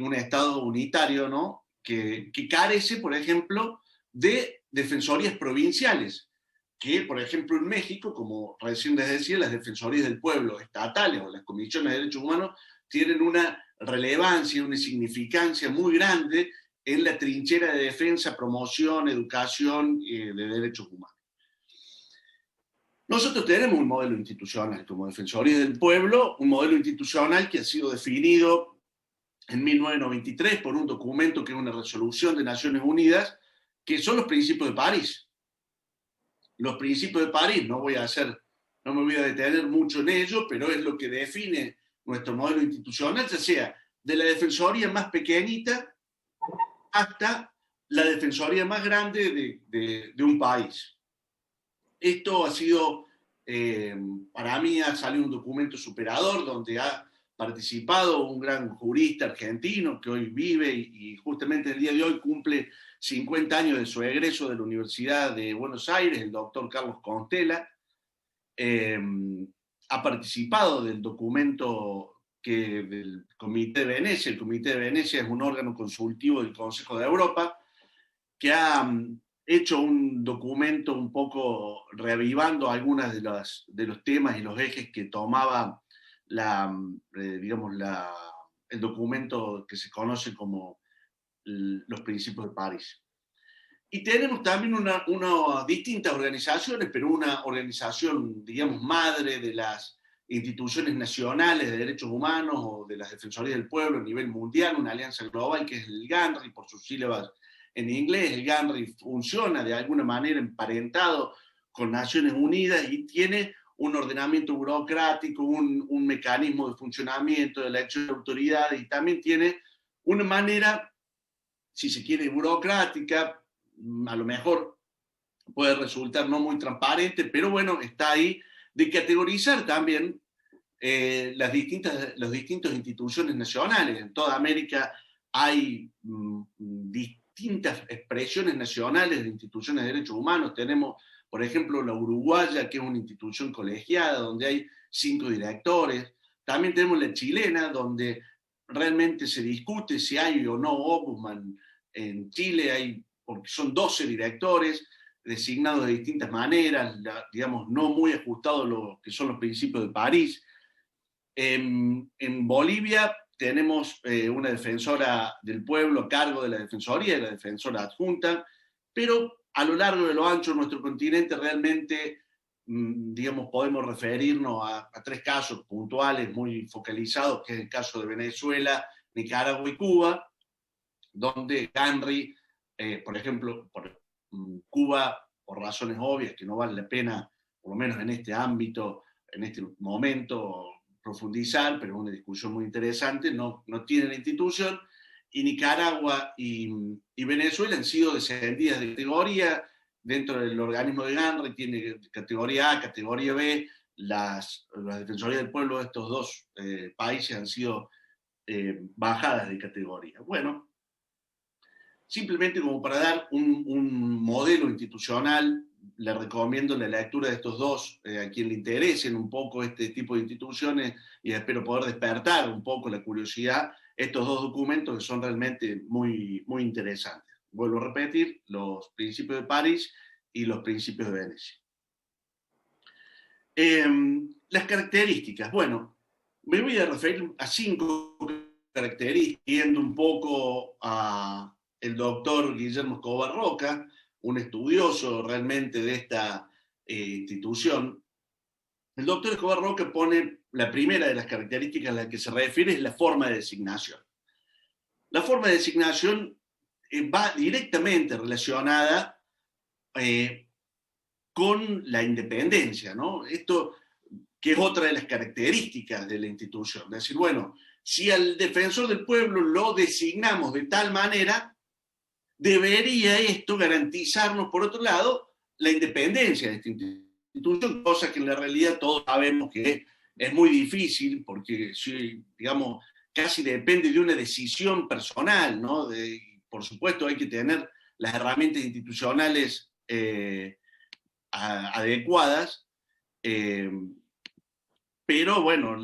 un estado unitario, ¿no? que carece, por ejemplo, de defensorías provinciales, que, por ejemplo, en México, como recién les decía, las defensorías del pueblo estatales o las comisiones de derechos humanos tienen una relevancia, una significancia muy grande en la trinchera de defensa, promoción, educación de derechos humanos. Nosotros tenemos un modelo institucional como Defensoría del Pueblo, un modelo institucional que ha sido definido en 1993 por un documento que es una resolución de Naciones Unidas, que son los Principios de París. Los Principios de París, no me voy a detener mucho en ello, pero es lo que define nuestro modelo institucional, ya sea de la defensoría más pequeñita hasta la defensoría más grande de un país. Esto ha sido, para mí ha salido un documento superador donde ha participado un gran jurista argentino que hoy vive y justamente el día de hoy cumple 50 años de su egreso de la Universidad de Buenos Aires, el doctor Carlos Constella. Ha participado del documento del Comité de Venecia. El Comité de Venecia es un órgano consultivo del Consejo de Europa que ha hecho un documento un poco reavivando algunos de los temas y los ejes que tomaba el documento que se conoce como los Principios de París. Y tenemos también unas distintas organizaciones, pero una organización, digamos, madre de las instituciones nacionales de derechos humanos o de las defensorías del pueblo a nivel mundial, una alianza global que es el GANRI, por sus sílabas en inglés. El GANRI funciona de alguna manera emparentado con Naciones Unidas y tiene un ordenamiento burocrático, un mecanismo de funcionamiento de la elección de autoridades, y también tiene una manera si se quiere, burocrática, a lo mejor puede resultar no muy transparente, pero bueno, está ahí, de categorizar también las distintas instituciones nacionales. En toda América hay distintas expresiones nacionales de instituciones de derechos humanos. Tenemos, por ejemplo, la uruguaya, que es una institución colegiada, donde hay 5 directores. También tenemos la chilena, donde realmente se discute si hay o no ombudsman. En Chile porque son 12 directores, designados de distintas maneras, digamos, no muy ajustados a lo que son los principios de París. En Bolivia tenemos una defensora del pueblo a cargo de la defensoría, la defensora adjunta, pero a lo largo de lo ancho de nuestro continente realmente, digamos, podemos referirnos a 3 casos puntuales muy focalizados, que es el caso de Venezuela, Nicaragua y Cuba, donde GANRI, por ejemplo, Cuba, por razones obvias que no vale la pena, por lo menos en este ámbito, en este momento, profundizar, pero es una discusión muy interesante, no tienen institución, y Nicaragua y Venezuela han sido descendidas de categoría. Dentro del organismo de GANRI tiene categoría A, categoría B. Las defensorías del pueblo de estos 2 países han sido bajadas de categoría. Bueno, simplemente como para dar un modelo institucional, le recomiendo la lectura de estos 2, a quien le interesen un poco este tipo de instituciones, y espero poder despertar un poco la curiosidad, estos 2 documentos que son realmente muy, muy interesantes. Vuelvo a repetir, los principios de París y los principios de Venecia. Las características, bueno, me voy a referir a 5 características, yendo un poco a el doctor Guillermo Escobar Roca, un estudioso realmente de esta institución. El doctor Escobar Roca pone la primera de las características a las que se refiere es la forma de designación. La forma de designación va directamente relacionada con la independencia, ¿no? Esto que es otra de las características de la institución. Es decir, bueno, si al defensor del pueblo lo designamos de tal manera, debería esto garantizarnos, por otro lado, la independencia de esta institución, cosa que en la realidad todos sabemos que es muy difícil, porque, digamos, casi depende de una decisión personal, ¿no? Por supuesto, hay que tener las herramientas institucionales adecuadas, pero bueno,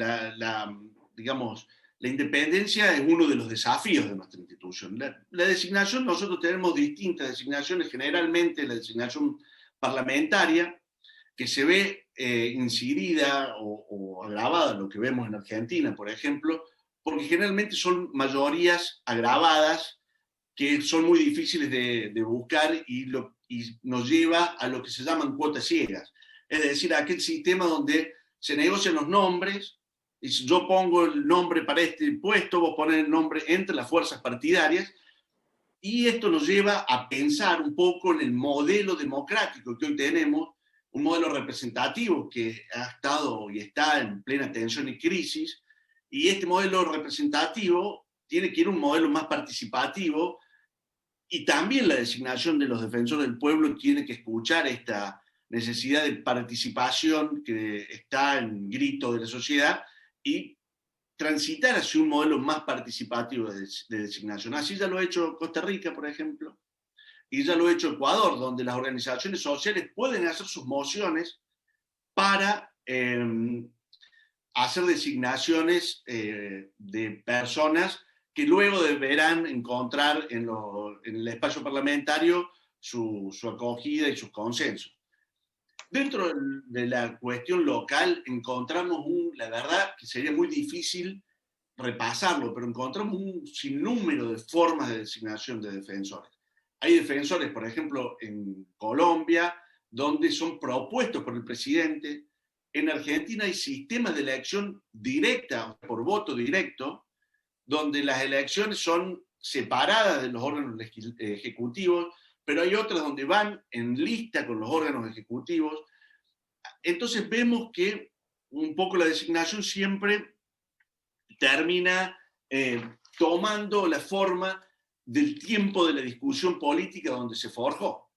digamos, la independencia es uno de los desafíos de nuestra institución. La designación, nosotros tenemos distintas designaciones, generalmente la designación parlamentaria, que se ve incidida o agravada, lo que vemos en Argentina, por ejemplo, porque generalmente son mayorías agravadas que son muy difíciles de buscar y nos lleva a lo que se llaman cuotas ciegas. Es decir, a aquel sistema donde se negocian los nombres, y si yo pongo el nombre para este puesto, vos pones el nombre entre las fuerzas partidarias, y esto nos lleva a pensar un poco en el modelo democrático que hoy tenemos, un modelo representativo que ha estado y está en plena tensión y crisis, y este modelo representativo tiene que ir a un modelo más participativo, y también la designación de los defensores del pueblo tiene que escuchar esta necesidad de participación que está en grito de la sociedad y transitar hacia un modelo más participativo de designación. Así ya lo ha hecho Costa Rica, por ejemplo, y ya lo ha hecho Ecuador, donde las organizaciones sociales pueden hacer sus mociones para hacer designaciones de personas que luego deberán encontrar en el espacio parlamentario su acogida y sus consensos. Dentro de la cuestión local encontramos la verdad que sería muy difícil repasarlo, pero encontramos un sinnúmero de formas de designación de defensores. Hay defensores, por ejemplo, en Colombia, donde son propuestos por el presidente. En Argentina hay sistemas de elección directa, por voto directo, donde las elecciones son separadas de los órganos ejecutivos, pero hay otras donde van en lista con los órganos ejecutivos. Entonces vemos que un poco la designación siempre termina tomando la forma del tiempo de la discusión política donde se forjó.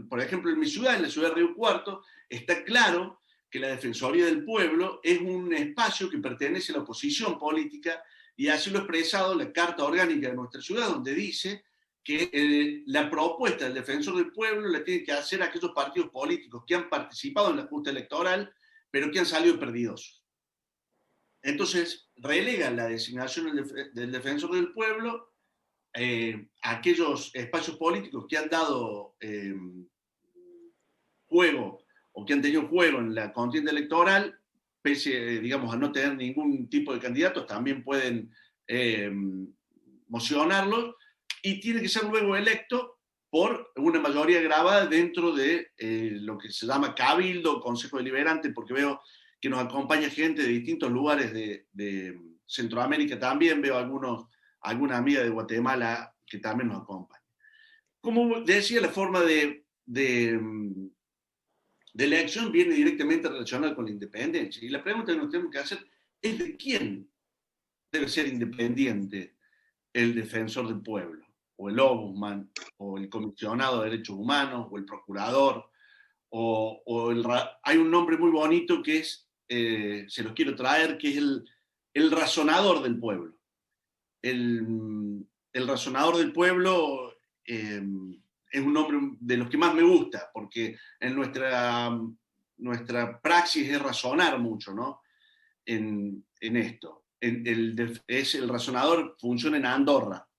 Por ejemplo, en mi ciudad, en la ciudad de Río Cuarto, está claro que la Defensoría del Pueblo es un espacio que pertenece a la oposición política, y así lo ha expresado la Carta Orgánica de nuestra ciudad, donde dice que la propuesta del Defensor del Pueblo la tienen que hacer aquellos partidos políticos que han participado en la justa electoral, pero que han salido perdidos. Entonces, relegan la designación del Defensor del Pueblo a aquellos espacios políticos que han dado juego o que han tenido juego en la contienda electoral, pese, digamos, a no tener ningún tipo de candidatos, también pueden mocionarlos, y tiene que ser luego electo por una mayoría grabada dentro de lo que se llama cabildo, consejo deliberante, porque veo que nos acompaña gente de distintos lugares de Centroamérica también, veo alguna amiga de Guatemala que también nos acompaña. Como decía, la forma de elección viene directamente relacionada con la independencia, y la pregunta que nos tenemos que hacer es de quién debe ser independiente el defensor del pueblo, o el ombudsman, o el comisionado de derechos humanos, o el procurador, hay un nombre muy bonito que es, se los quiero traer, que es el razonador del pueblo. El razonador del pueblo es un nombre de los que más me gusta, porque en nuestra praxis es razonar mucho, ¿no? En esto. El razonador funciona en Andorra.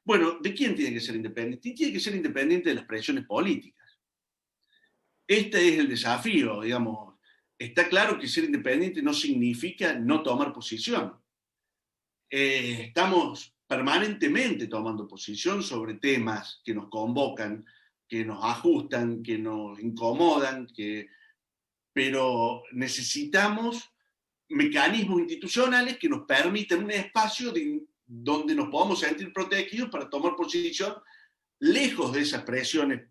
Bueno, ¿de quién tiene que ser independiente? Tiene que ser independiente de las presiones políticas. Este es el desafío, digamos. Está claro que ser independiente no significa no tomar posición. Estamos permanentemente tomando posición sobre temas que nos convocan, que nos ajustan, que nos incomodan, pero necesitamos mecanismos institucionales que nos permitan un espacio donde nos podamos sentir protegidos para tomar posición lejos de esas presiones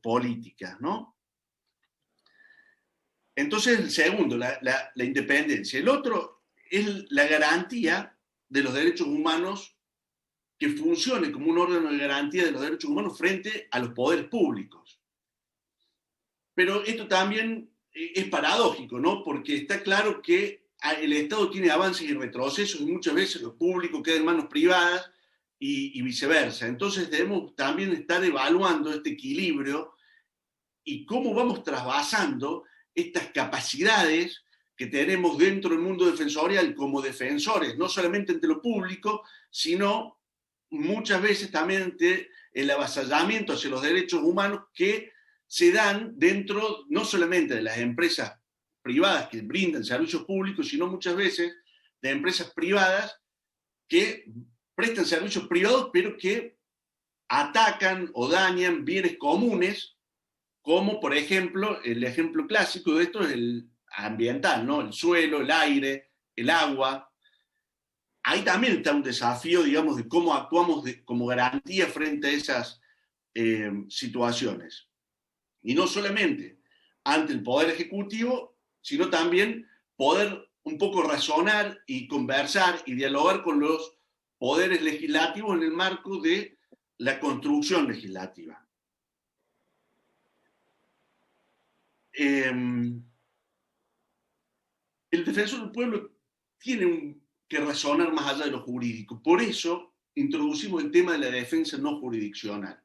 políticas, ¿no? Entonces, el segundo, la independencia. El otro es la garantía de los derechos humanos, que funcione como un órgano de garantía de los derechos humanos frente a los poderes públicos. Pero esto también es paradójico, ¿no? Porque está claro que el Estado tiene avances y retrocesos, y muchas veces lo público queda en manos privadas y viceversa. Entonces debemos también estar evaluando este equilibrio y cómo vamos trasvasando estas capacidades que tenemos dentro del mundo defensorial como defensores, no solamente ante lo público, sino muchas veces también ante el avasallamiento hacia los derechos humanos que se dan dentro no solamente de las empresas privadas que brindan servicios públicos, sino muchas veces de empresas privadas que prestan servicios privados, pero que atacan o dañan bienes comunes, como por ejemplo, el ejemplo clásico de esto es el ambiental, ¿no? El suelo, el aire, el agua. Ahí también está un desafío, digamos, de cómo actuamos como garantía frente a esas situaciones. Y no solamente ante el Poder Ejecutivo, sino también poder un poco razonar y conversar y dialogar con los poderes legislativos en el marco de la construcción legislativa. El defensor del pueblo tiene que razonar más allá de lo jurídico. Por eso introducimos el tema de la defensa no jurisdiccional.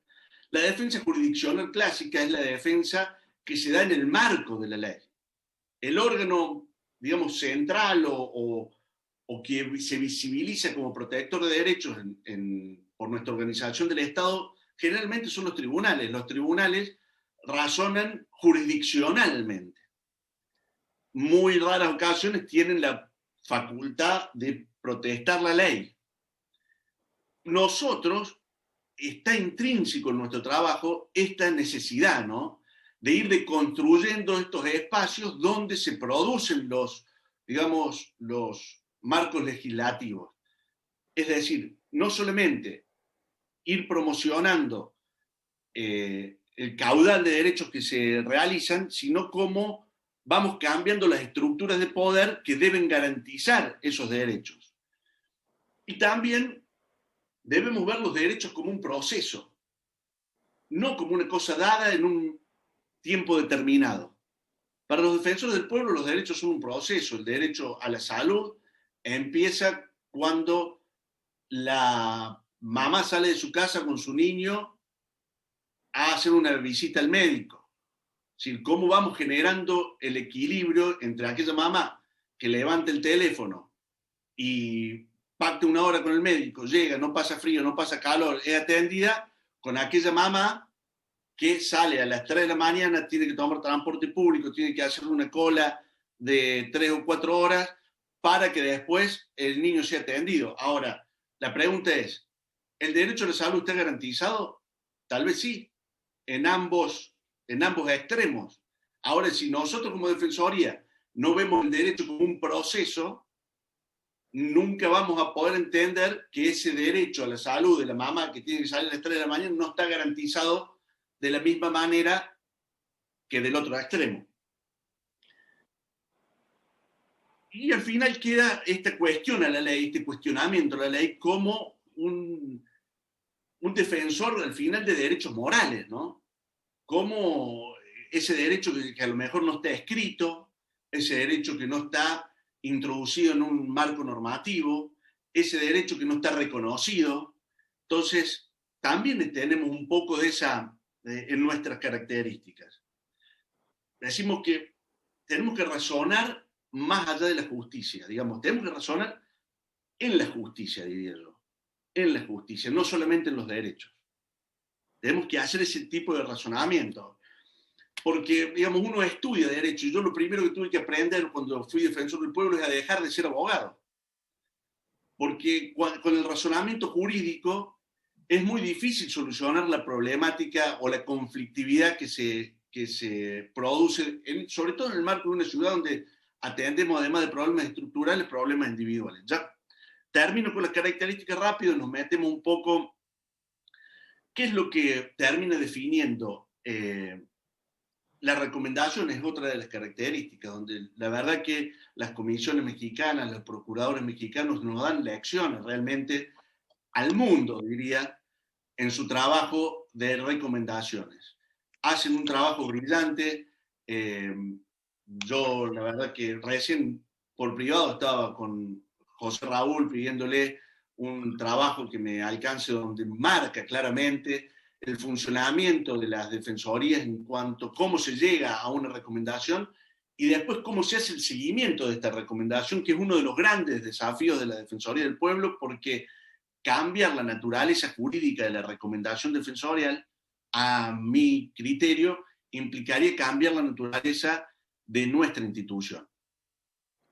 La defensa jurisdiccional clásica es la defensa que se da en el marco de la ley. El órgano, digamos, central o que se visibiliza como protector de derechos por nuestra organización del Estado, generalmente son los tribunales. Los tribunales razonan jurisdiccionalmente. Muy raras ocasiones tienen la facultad de protestar la ley. Nosotros, está intrínseco en nuestro trabajo esta necesidad, ¿no?, de ir deconstruyendo estos espacios donde se producen los marcos legislativos. Es decir, no solamente ir promocionando el caudal de derechos que se realizan, sino cómo vamos cambiando las estructuras de poder que deben garantizar esos derechos. Y también debemos ver los derechos como un proceso, no como una cosa dada en un tiempo determinado. Para los defensores del pueblo, los derechos son un proceso. El derecho a la salud empieza cuando la mamá sale de su casa con su niño a hacer una visita al médico. Es decir, cómo vamos generando el equilibrio entre aquella mamá que levanta el teléfono y pacta una hora con el médico, llega, no pasa frío, no pasa calor, es atendida, con aquella mamá que sale a las 3 de la mañana, tiene que tomar transporte público, tiene que hacer una cola de 3 o 4 horas para que después el niño sea atendido. Ahora, la pregunta es, ¿el derecho a la salud está garantizado? Tal vez sí, en ambos extremos. Ahora, si nosotros como Defensoría no vemos el derecho como un proceso, nunca vamos a poder entender que ese derecho a la salud de la mamá que tiene que salir a las 3 de la mañana no está garantizado de la misma manera que del otro extremo. Y al final queda esta cuestión a la ley, este cuestionamiento a la ley como un defensor al final de derechos morales, ¿no? Como ese derecho que a lo mejor no está escrito, ese derecho que no está introducido en un marco normativo, ese derecho que no está reconocido. Entonces, también tenemos un poco de esa en nuestras características. Decimos que tenemos que razonar más allá de la justicia, digamos, tenemos que razonar en la justicia, diría yo, en la justicia, no solamente en los derechos. Tenemos que hacer ese tipo de razonamiento, porque, digamos, uno estudia derecho, y yo lo primero que tuve que aprender cuando fui defensor del pueblo es a dejar de ser abogado, porque con el razonamiento jurídico es muy difícil solucionar la problemática o la conflictividad que se produce, sobre todo en el marco de una ciudad donde atendemos, además de problemas estructurales, problemas individuales. Ya termino con las características rápido, nos metemos un poco. ¿Qué es lo que termina definiendo? La recomendación es otra de las características, donde la verdad que las comisiones mexicanas, los procuradores mexicanos nos dan lecciones realmente al mundo, diría, en su trabajo de recomendaciones. Hacen un trabajo brillante. Yo, la verdad que recién por privado estaba con José Raúl pidiéndole un trabajo que me alcance donde marca claramente el funcionamiento de las defensorías en cuanto a cómo se llega a una recomendación y después cómo se hace el seguimiento de esta recomendación, que es uno de los grandes desafíos de la Defensoría del Pueblo, porque cambiar la naturaleza jurídica de la recomendación defensorial, a mi criterio, implicaría cambiar la naturaleza de nuestra institución.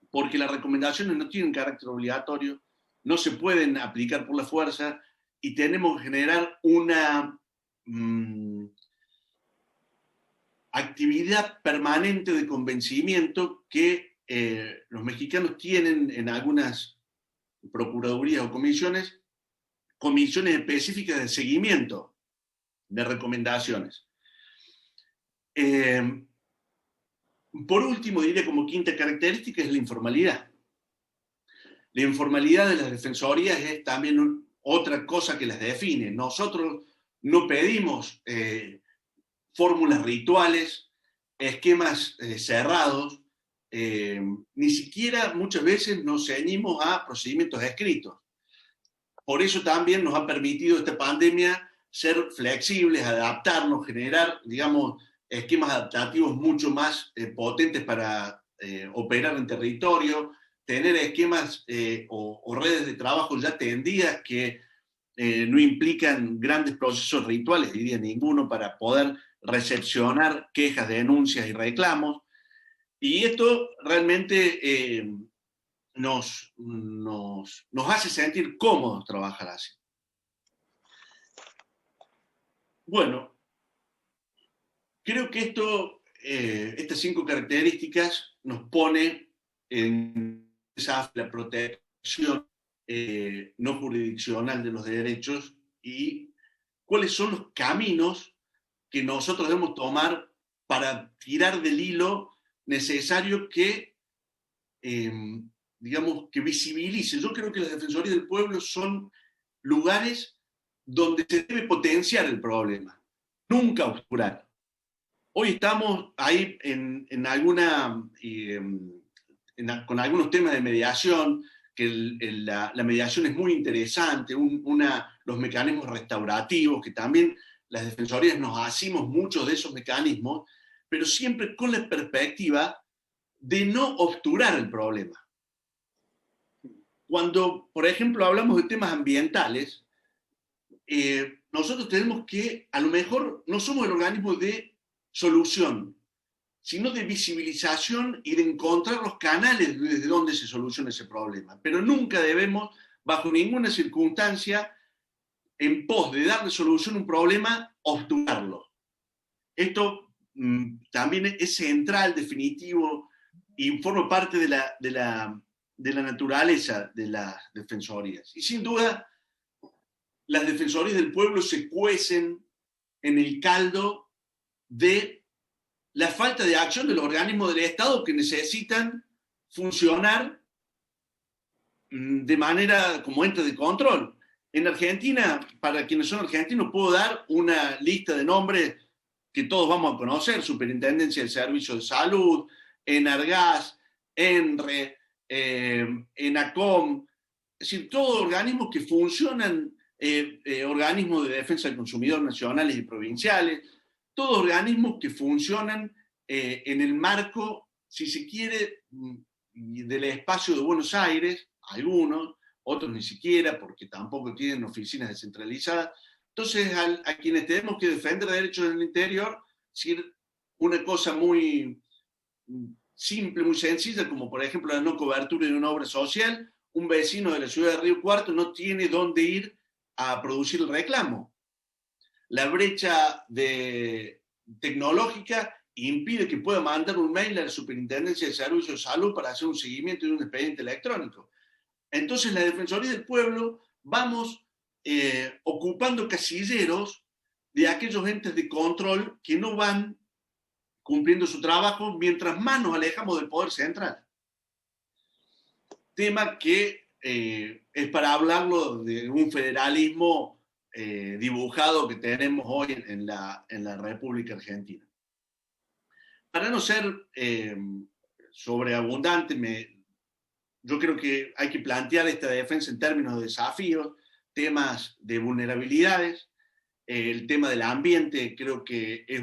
Porque las recomendaciones no tienen carácter obligatorio, no se pueden aplicar por la fuerza y tenemos que generar una actividad permanente de convencimiento que los mexicanos tienen en algunas procuradurías o comisiones específicas de seguimiento de recomendaciones. Por último, diría como quinta característica es la informalidad. La informalidad de las defensorías es también otra cosa que las define. Nosotros no pedimos fórmulas rituales, esquemas cerrados, ni siquiera muchas veces nos ceñimos a procedimientos escritos. Por eso también nos ha permitido esta pandemia ser flexibles, adaptarnos, generar, digamos, esquemas adaptativos mucho más potentes para operar en territorio, tener esquemas o redes de trabajo ya tendidas que no implican grandes procesos rituales, diría ninguno, para poder recepcionar quejas, denuncias y reclamos. Y esto realmente nos hace sentir cómodos trabajar así. Bueno, creo que estas 5 características nos pone en la protección no jurisdiccional de los derechos y cuáles son los caminos que nosotros debemos tomar para tirar del hilo necesario que, digamos, que visibilice. Yo creo que las defensorías del pueblo son lugares donde se debe potenciar el problema, nunca obturar. Hoy estamos ahí con algunos temas de mediación, que la mediación es muy interesante, los mecanismos restaurativos, que también las defensorías nos hacemos muchos de esos mecanismos, pero siempre con la perspectiva de no obturar el problema. Cuando, por ejemplo, hablamos de temas ambientales, nosotros tenemos que, a lo mejor, no somos el organismo de solución, sino de visibilización y de encontrar los canales desde donde se soluciona ese problema. Pero nunca debemos, bajo ninguna circunstancia, en pos de darle solución a un problema, obturarlo. Esto también es central, definitivo, y forma parte de la naturaleza de las defensorías. Y sin duda, las defensorías del pueblo se cuecen en el caldo de la falta de acción de los organismos del Estado que necesitan funcionar de manera como ente de control. En Argentina, para quienes son argentinos, puedo dar una lista de nombres que todos vamos a conocer: Superintendencia del Servicio de Salud, Enargas, ENRE, ENACOM, es decir, todos organismos que funcionan, organismos de defensa del consumidor nacionales y provinciales, todos organismos que funcionan en el marco, si se quiere, del espacio de Buenos Aires, algunos, otros ni siquiera, porque tampoco tienen oficinas descentralizadas. Entonces, a quienes tenemos que defender derechos en el interior, decir una cosa muy simple, muy sencilla, como por ejemplo la no cobertura de una obra social, un vecino de la ciudad de Río Cuarto no tiene dónde ir a producir el reclamo. La brecha tecnológica impide que pueda mandar un mail a la Superintendencia de Servicios de Salud para hacer un seguimiento de un expediente electrónico. Entonces, la Defensoría del Pueblo vamos ocupando casilleros de aquellos entes de control que no van cumpliendo su trabajo mientras más nos alejamos del poder central. Tema que es para hablarlo de un federalismo dibujado que tenemos hoy en la República Argentina. Para no ser sobreabundante, yo creo que hay que plantear esta defensa en términos de desafíos, temas de vulnerabilidades, el tema del ambiente creo que es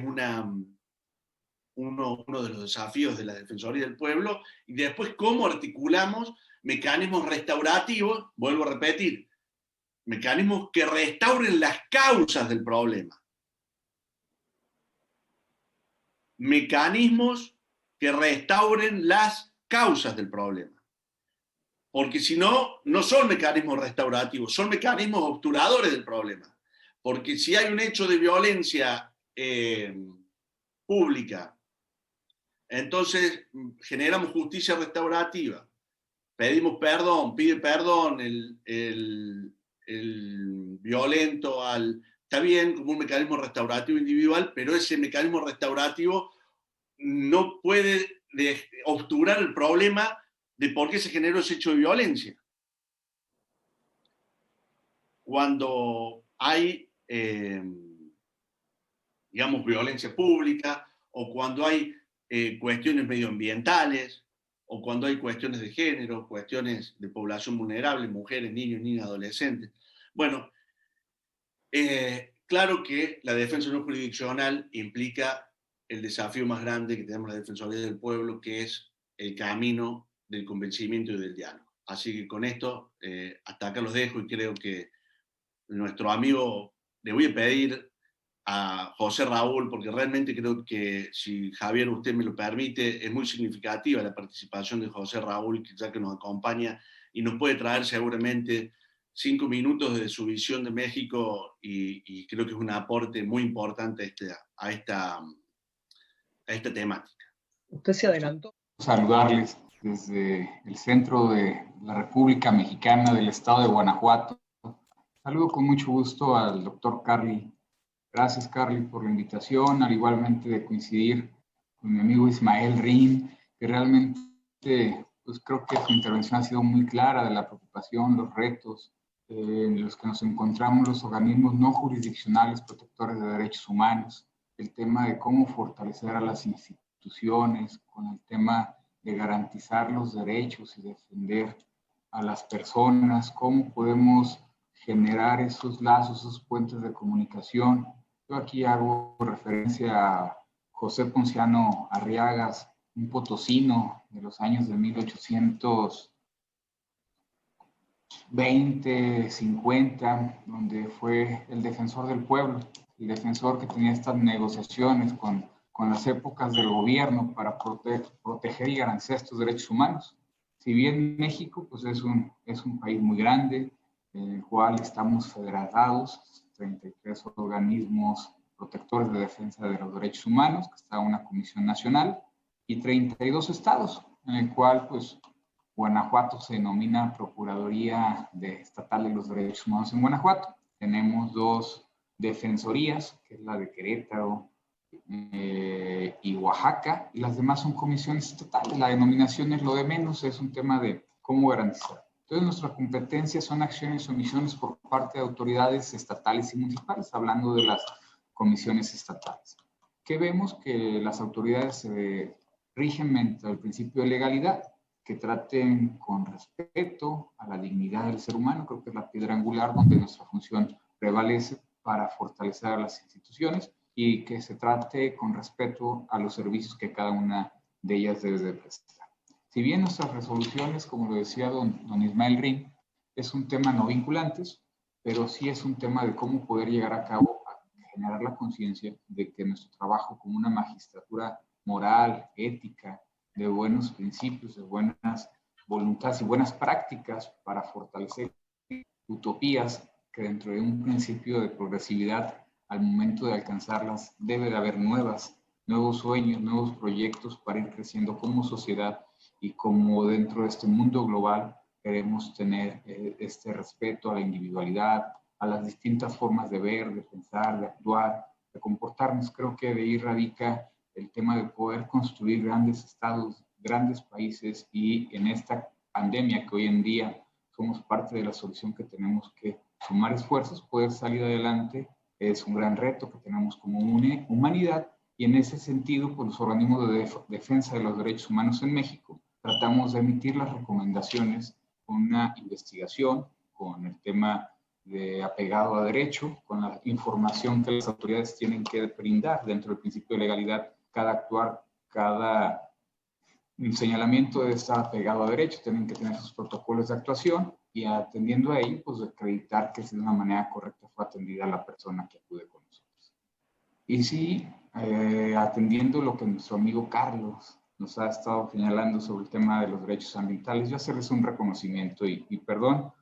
uno de los desafíos de la Defensoría del Pueblo, y después cómo articulamos mecanismos restaurativos, vuelvo a repetir, mecanismos que restauren las causas del problema. Mecanismos que restauren las causas del problema. Porque si no, no son mecanismos restaurativos, son mecanismos obturadores del problema. Porque si hay un hecho de violencia pública, entonces generamos justicia restaurativa, pedimos perdón, pide perdón el violento está bien como un mecanismo restaurativo individual, pero ese mecanismo restaurativo no puede obturar el problema de por qué se generó ese hecho de violencia. Cuando hay, digamos, violencia pública, o cuando hay cuestiones medioambientales, o cuando hay cuestiones de género, cuestiones de población vulnerable, mujeres, niños, niñas, adolescentes. Bueno, claro que la defensa no jurisdiccional implica el desafío más grande que tenemos la Defensoría del Pueblo, que es el camino del convencimiento y del diálogo. Así que con esto, hasta acá los dejo, y creo que nuestro amigo, le voy a pedir a José Raúl, porque realmente creo que, si Javier usted me lo permite, es muy significativa la participación de José Raúl, ya que nos acompaña y nos puede traer seguramente 5 minutos de su visión de México, y creo que es un aporte muy importante a esta temática. Usted se adelantó. Saludarles desde el centro de la República Mexicana del estado de Guanajuato. Saludo con mucho gusto al doctor Carly. Gracias, Carly, por la invitación, al igualmente de coincidir con mi amigo Ismael Rin, que realmente pues creo que su intervención ha sido muy clara de la preocupación, los retos, en los que nos encontramos los organismos no jurisdiccionales protectores de derechos humanos, el tema de cómo fortalecer a las instituciones, con el tema de garantizar los derechos y defender a las personas, cómo podemos generar esos lazos, esos puentes de comunicación. Yo aquí hago referencia a José Ponciano Arriagas, un potosino de los años de 1820, 50, donde fue el defensor del pueblo, el defensor que tenía estas negociaciones con las épocas del gobierno para proteger y garantizar estos derechos humanos. Si bien México pues es un país muy grande, en el cual estamos federados, 33 organismos protectores de defensa de los derechos humanos, que está una comisión nacional, y 32 estados, en el cual pues Guanajuato se denomina Procuraduría Estatal de los Derechos Humanos en Guanajuato. Tenemos 2 defensorías, que es la de Querétaro y Oaxaca, y las demás son comisiones estatales. La denominación es lo de menos, es un tema de cómo garantizar. Entonces, nuestra competencia son acciones o omisiones por parte de autoridades estatales y municipales, hablando de las comisiones estatales. ¿Qué vemos? Que las autoridades se rigen mediante el principio de legalidad, que traten con respeto a la dignidad del ser humano. Creo que es la piedra angular donde nuestra función prevalece para fortalecer a las instituciones, y que se trate con respeto a los servicios que cada una de ellas debe de prestar. Si bien nuestras resoluciones, como lo decía don Ismael Rin, es un tema no vinculantes, pero sí es un tema de cómo poder llegar a cabo a generar la conciencia de que nuestro trabajo como una magistratura moral, ética, de buenos principios, de buenas voluntades y buenas prácticas para fortalecer utopías que dentro de un principio de progresividad, al momento de alcanzarlas, debe de haber nuevos sueños, nuevos proyectos para ir creciendo como sociedad, y como dentro de este mundo global queremos tener este respeto a la individualidad, a las distintas formas de ver, de pensar, de actuar, de comportarnos. Creo que de ahí radica el tema de poder construir grandes estados, grandes países, y en esta pandemia que hoy en día somos parte de la solución, que tenemos que sumar esfuerzos, poder salir adelante. Es un gran reto que tenemos como humanidad, y en ese sentido, pues los organismos de defensa de los derechos humanos en México tratamos de emitir las recomendaciones con una investigación, con el tema de apegado a derecho, con la información que las autoridades tienen que brindar dentro del principio de legalidad. Cada actuar, cada señalamiento debe estar apegado a derecho, tienen que tener sus protocolos de actuación, y atendiendo a ello, pues acreditar que de una manera correcta fue atendida la persona que acude con nosotros. Y sí, atendiendo lo que nuestro amigo Carlos nos ha estado señalando sobre el tema de los derechos ambientales, yo hacerles un reconocimiento y perdón,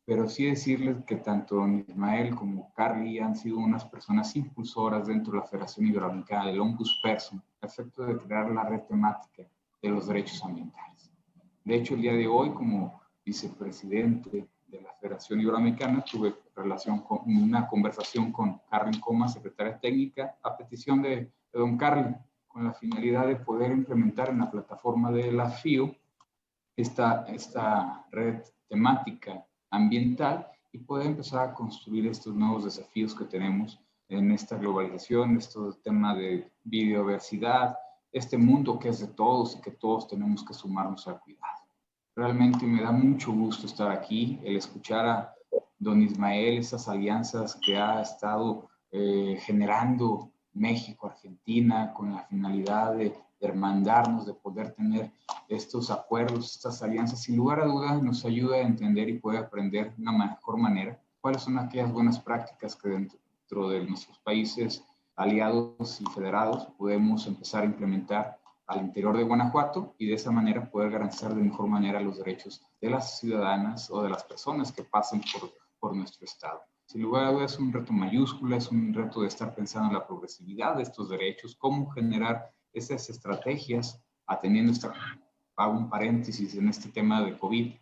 pero sí decirles que tanto don Ismael como Carly han sido unas personas impulsoras dentro de la Federación Iberoamericana del Ombudsperson, a efecto de crear la red temática de los derechos ambientales. De hecho, el día de hoy, como vicepresidente de la Federación Iberoamericana, tuve una conversación con Carly Coma, secretaria técnica, a petición de don Carly, con la finalidad de poder implementar en la plataforma de la FIO esta red temática ambiental, y poder empezar a construir estos nuevos desafíos que tenemos en esta globalización, este tema de biodiversidad, este mundo que es de todos y que todos tenemos que sumarnos al cuidado. Realmente me da mucho gusto estar aquí, el escuchar a don Ismael, esas alianzas que ha estado generando México, Argentina, con la finalidad de hermandarnos, de poder tener estos acuerdos, estas alianzas. Sin lugar a dudas nos ayuda a entender y poder aprender de una mejor manera cuáles son aquellas buenas prácticas que dentro de nuestros países aliados y federados podemos empezar a implementar al interior de Guanajuato, y de esa manera poder garantizar de mejor manera los derechos de las ciudadanas o de las personas que pasen por nuestro estado. Sin lugar a dudas es un reto mayúsculo, es un reto de estar pensando en la progresividad de estos derechos, cómo generar esas estrategias, atendiendo hago un paréntesis en este tema de COVID.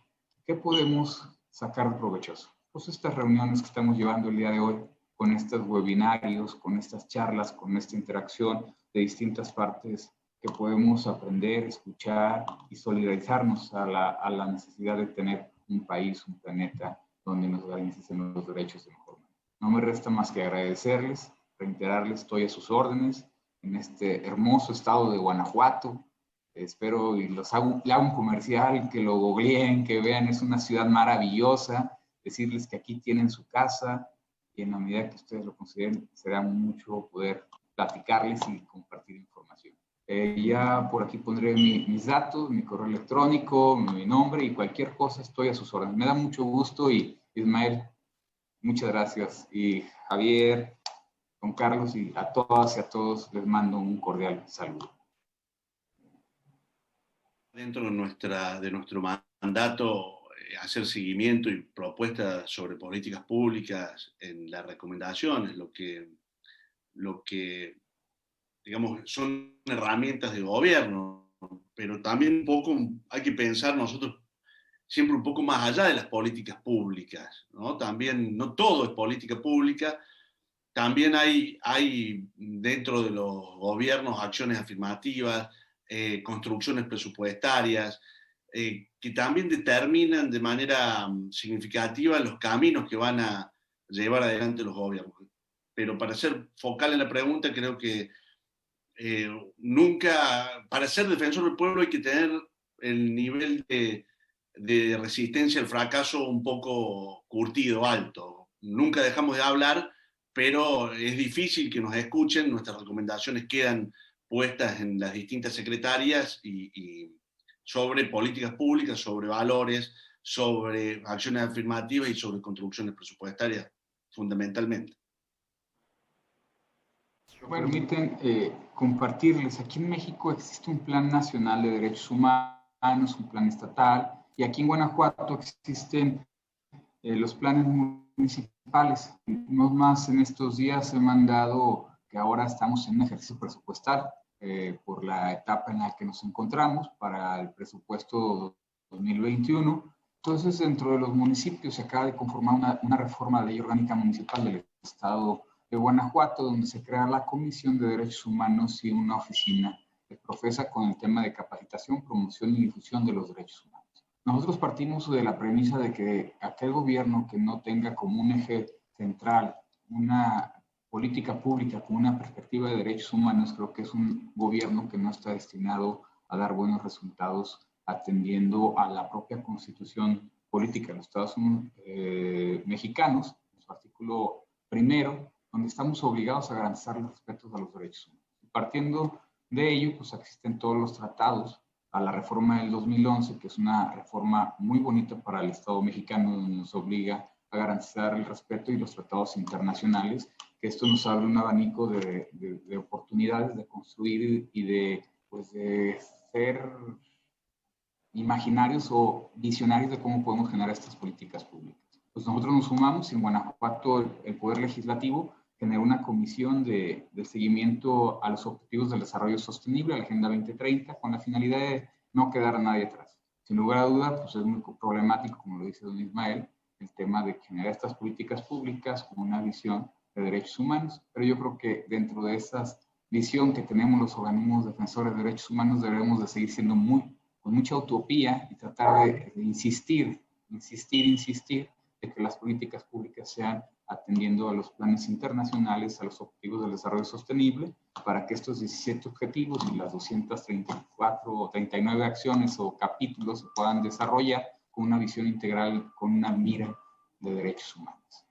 ¿Qué podemos sacar provechoso? Pues estas reuniones que estamos llevando el día de hoy, con estos webinarios, con estas charlas, con esta interacción de distintas partes, que podemos aprender, escuchar y solidarizarnos a la necesidad de tener un país, un planeta donde nos garanticen los derechos de mejor manera. No me resta más que agradecerles, reiterarles, estoy a sus órdenes en este hermoso estado de Guanajuato. Espero y le hago un comercial, que lo googleen, que vean, es una ciudad maravillosa. Decirles que aquí tienen su casa y en la medida que ustedes lo consideren, será mucho poder platicarles y compartir información. Ya por aquí pondré mis datos, mi correo electrónico, mi nombre y cualquier cosa estoy a sus órdenes. Me da mucho gusto y Ismael, muchas gracias. Y Javier, don Carlos y a todas y a todos les mando un cordial saludo. Dentro de nuestro mandato, hacer seguimiento y propuestas sobre políticas públicas en las recomendaciones, lo que digamos, son herramientas de gobierno, pero también un poco hay que pensar nosotros siempre un poco más allá de las políticas públicas, ¿no? También no todo es política pública, también hay dentro de los gobiernos acciones afirmativas, construcciones presupuestarias, que también determinan de manera significativa los caminos que van a llevar adelante los gobiernos. Pero para ser focal en la pregunta, creo que nunca, para ser defensor del pueblo hay que tener el nivel de resistencia al fracaso un poco curtido, alto. Nunca dejamos de hablar, pero es difícil que nos escuchen, nuestras recomendaciones quedan puestas en las distintas secretarias y sobre políticas públicas, sobre valores, sobre acciones afirmativas y sobre construcciones presupuestarias, fundamentalmente. Me permiten compartirles, aquí en México existe un plan nacional de derechos humanos, un plan estatal, y aquí en Guanajuato existen los planes municipales. No más en estos días he mandado que ahora estamos en un ejercicio presupuestal por la etapa en la que nos encontramos para el presupuesto 2021. Entonces, dentro de los municipios se acaba de conformar una reforma de ley orgánica municipal del Estado de Guanajuato, donde se crea la Comisión de Derechos Humanos y una oficina que profesa con el tema de capacitación, promoción y difusión de los derechos humanos. Nosotros partimos de la premisa de que aquel gobierno que no tenga como un eje central una política pública con una perspectiva de derechos humanos, creo que es un gobierno que no está destinado a dar buenos resultados atendiendo a la propia constitución política de los Estados mexicanos, en su artículo primero, donde estamos obligados a garantizar los respetos a los derechos humanos. Y partiendo de ello, pues existen todos los tratados a la reforma del 2011, que es una reforma muy bonita para el Estado mexicano, donde nos obliga a garantizar el respeto y los tratados internacionales, que esto nos abre un abanico de oportunidades de construir y de ser imaginarios o visionarios de cómo podemos generar estas políticas públicas. Pues nosotros nos sumamos, en Guanajuato el Poder Legislativo generó una comisión de seguimiento a los objetivos del desarrollo sostenible, a la Agenda 2030, con la finalidad de no quedar a nadie atrás. Sin lugar a dudas, pues es muy problemático, como lo dice don Ismael, el tema de generar estas políticas públicas con una visión de derechos humanos, pero yo creo que dentro de esa visión que tenemos los organismos defensores de derechos humanos debemos de seguir siendo con mucha utopía y tratar de insistir de que las políticas públicas sean atendiendo a los planes internacionales, a los objetivos del desarrollo sostenible, para que estos 17 objetivos y las 234 o 39 acciones o capítulos se puedan desarrollar con una visión integral, con una mira de derechos humanos.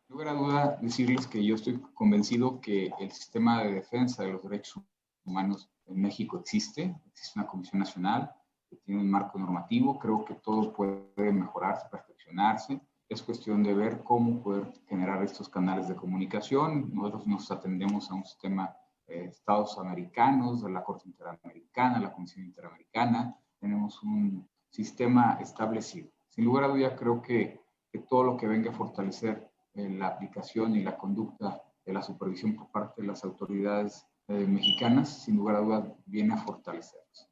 No hubiera duda decirles que yo estoy convencido que el sistema de defensa de los derechos humanos en México existe una Comisión Nacional que tiene un marco normativo, creo que todo puede mejorarse, perfeccionarse. Es cuestión de ver cómo poder generar estos canales de comunicación. Nosotros nos atendemos a un sistema de Estados americanos, de la Corte Interamericana, la Comisión Interamericana. Tenemos un sistema establecido. Sin lugar a duda, creo que todo lo que venga a fortalecer la aplicación y la conducta de la supervisión por parte de las autoridades mexicanas, sin lugar a duda, viene a fortalecerlos.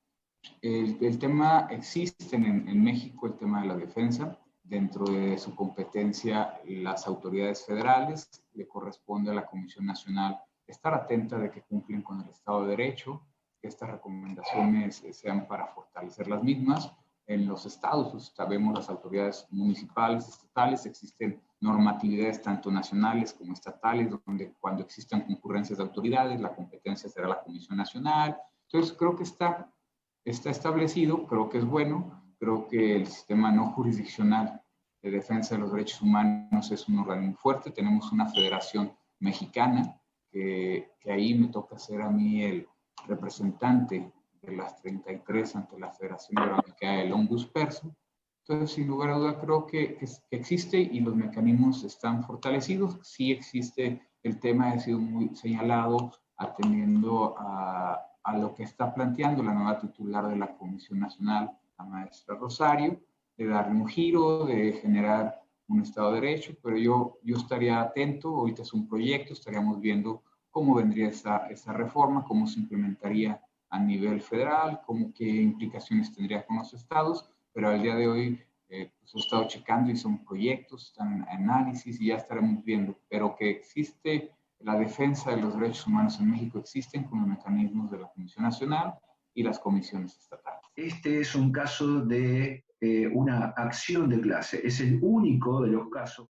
El tema existe en México, el tema de la defensa. Dentro de su competencia, las autoridades federales, le corresponde a la Comisión Nacional estar atenta de que cumplen con el Estado de Derecho, que estas recomendaciones sean para fortalecer las mismas, en los estados, pues, sabemos las autoridades municipales, estatales, existen normatividades tanto nacionales como estatales, donde cuando existan concurrencias de autoridades, la competencia será la Comisión Nacional. Entonces, creo que está establecido, creo que es bueno, creo que el sistema no jurisdiccional de defensa de los derechos humanos es un organismo fuerte. Tenemos una federación mexicana, que ahí me toca ser a mí el representante de las 33 ante la Federación Iberoamericana de Longus Perso. Entonces, sin lugar a duda, creo que existe y los mecanismos están fortalecidos. Sí existe el tema, ha sido muy señalado, atendiendo a lo que está planteando la nueva titular de la Comisión Nacional, la maestra Rosario, de darle un giro, de generar un Estado de Derecho, pero yo estaría atento. Ahorita es un proyecto, estaríamos viendo cómo vendría esa reforma, cómo se implementaría a nivel federal, qué implicaciones tendría con los estados, pero al día de hoy pues he estado checando y son proyectos, están en análisis y ya estaremos viendo, pero que existe la defensa de los derechos humanos en México, existen con los mecanismos de la Comisión Nacional y las comisiones estatales. Este es un caso de una acción de clase, es el único de los casos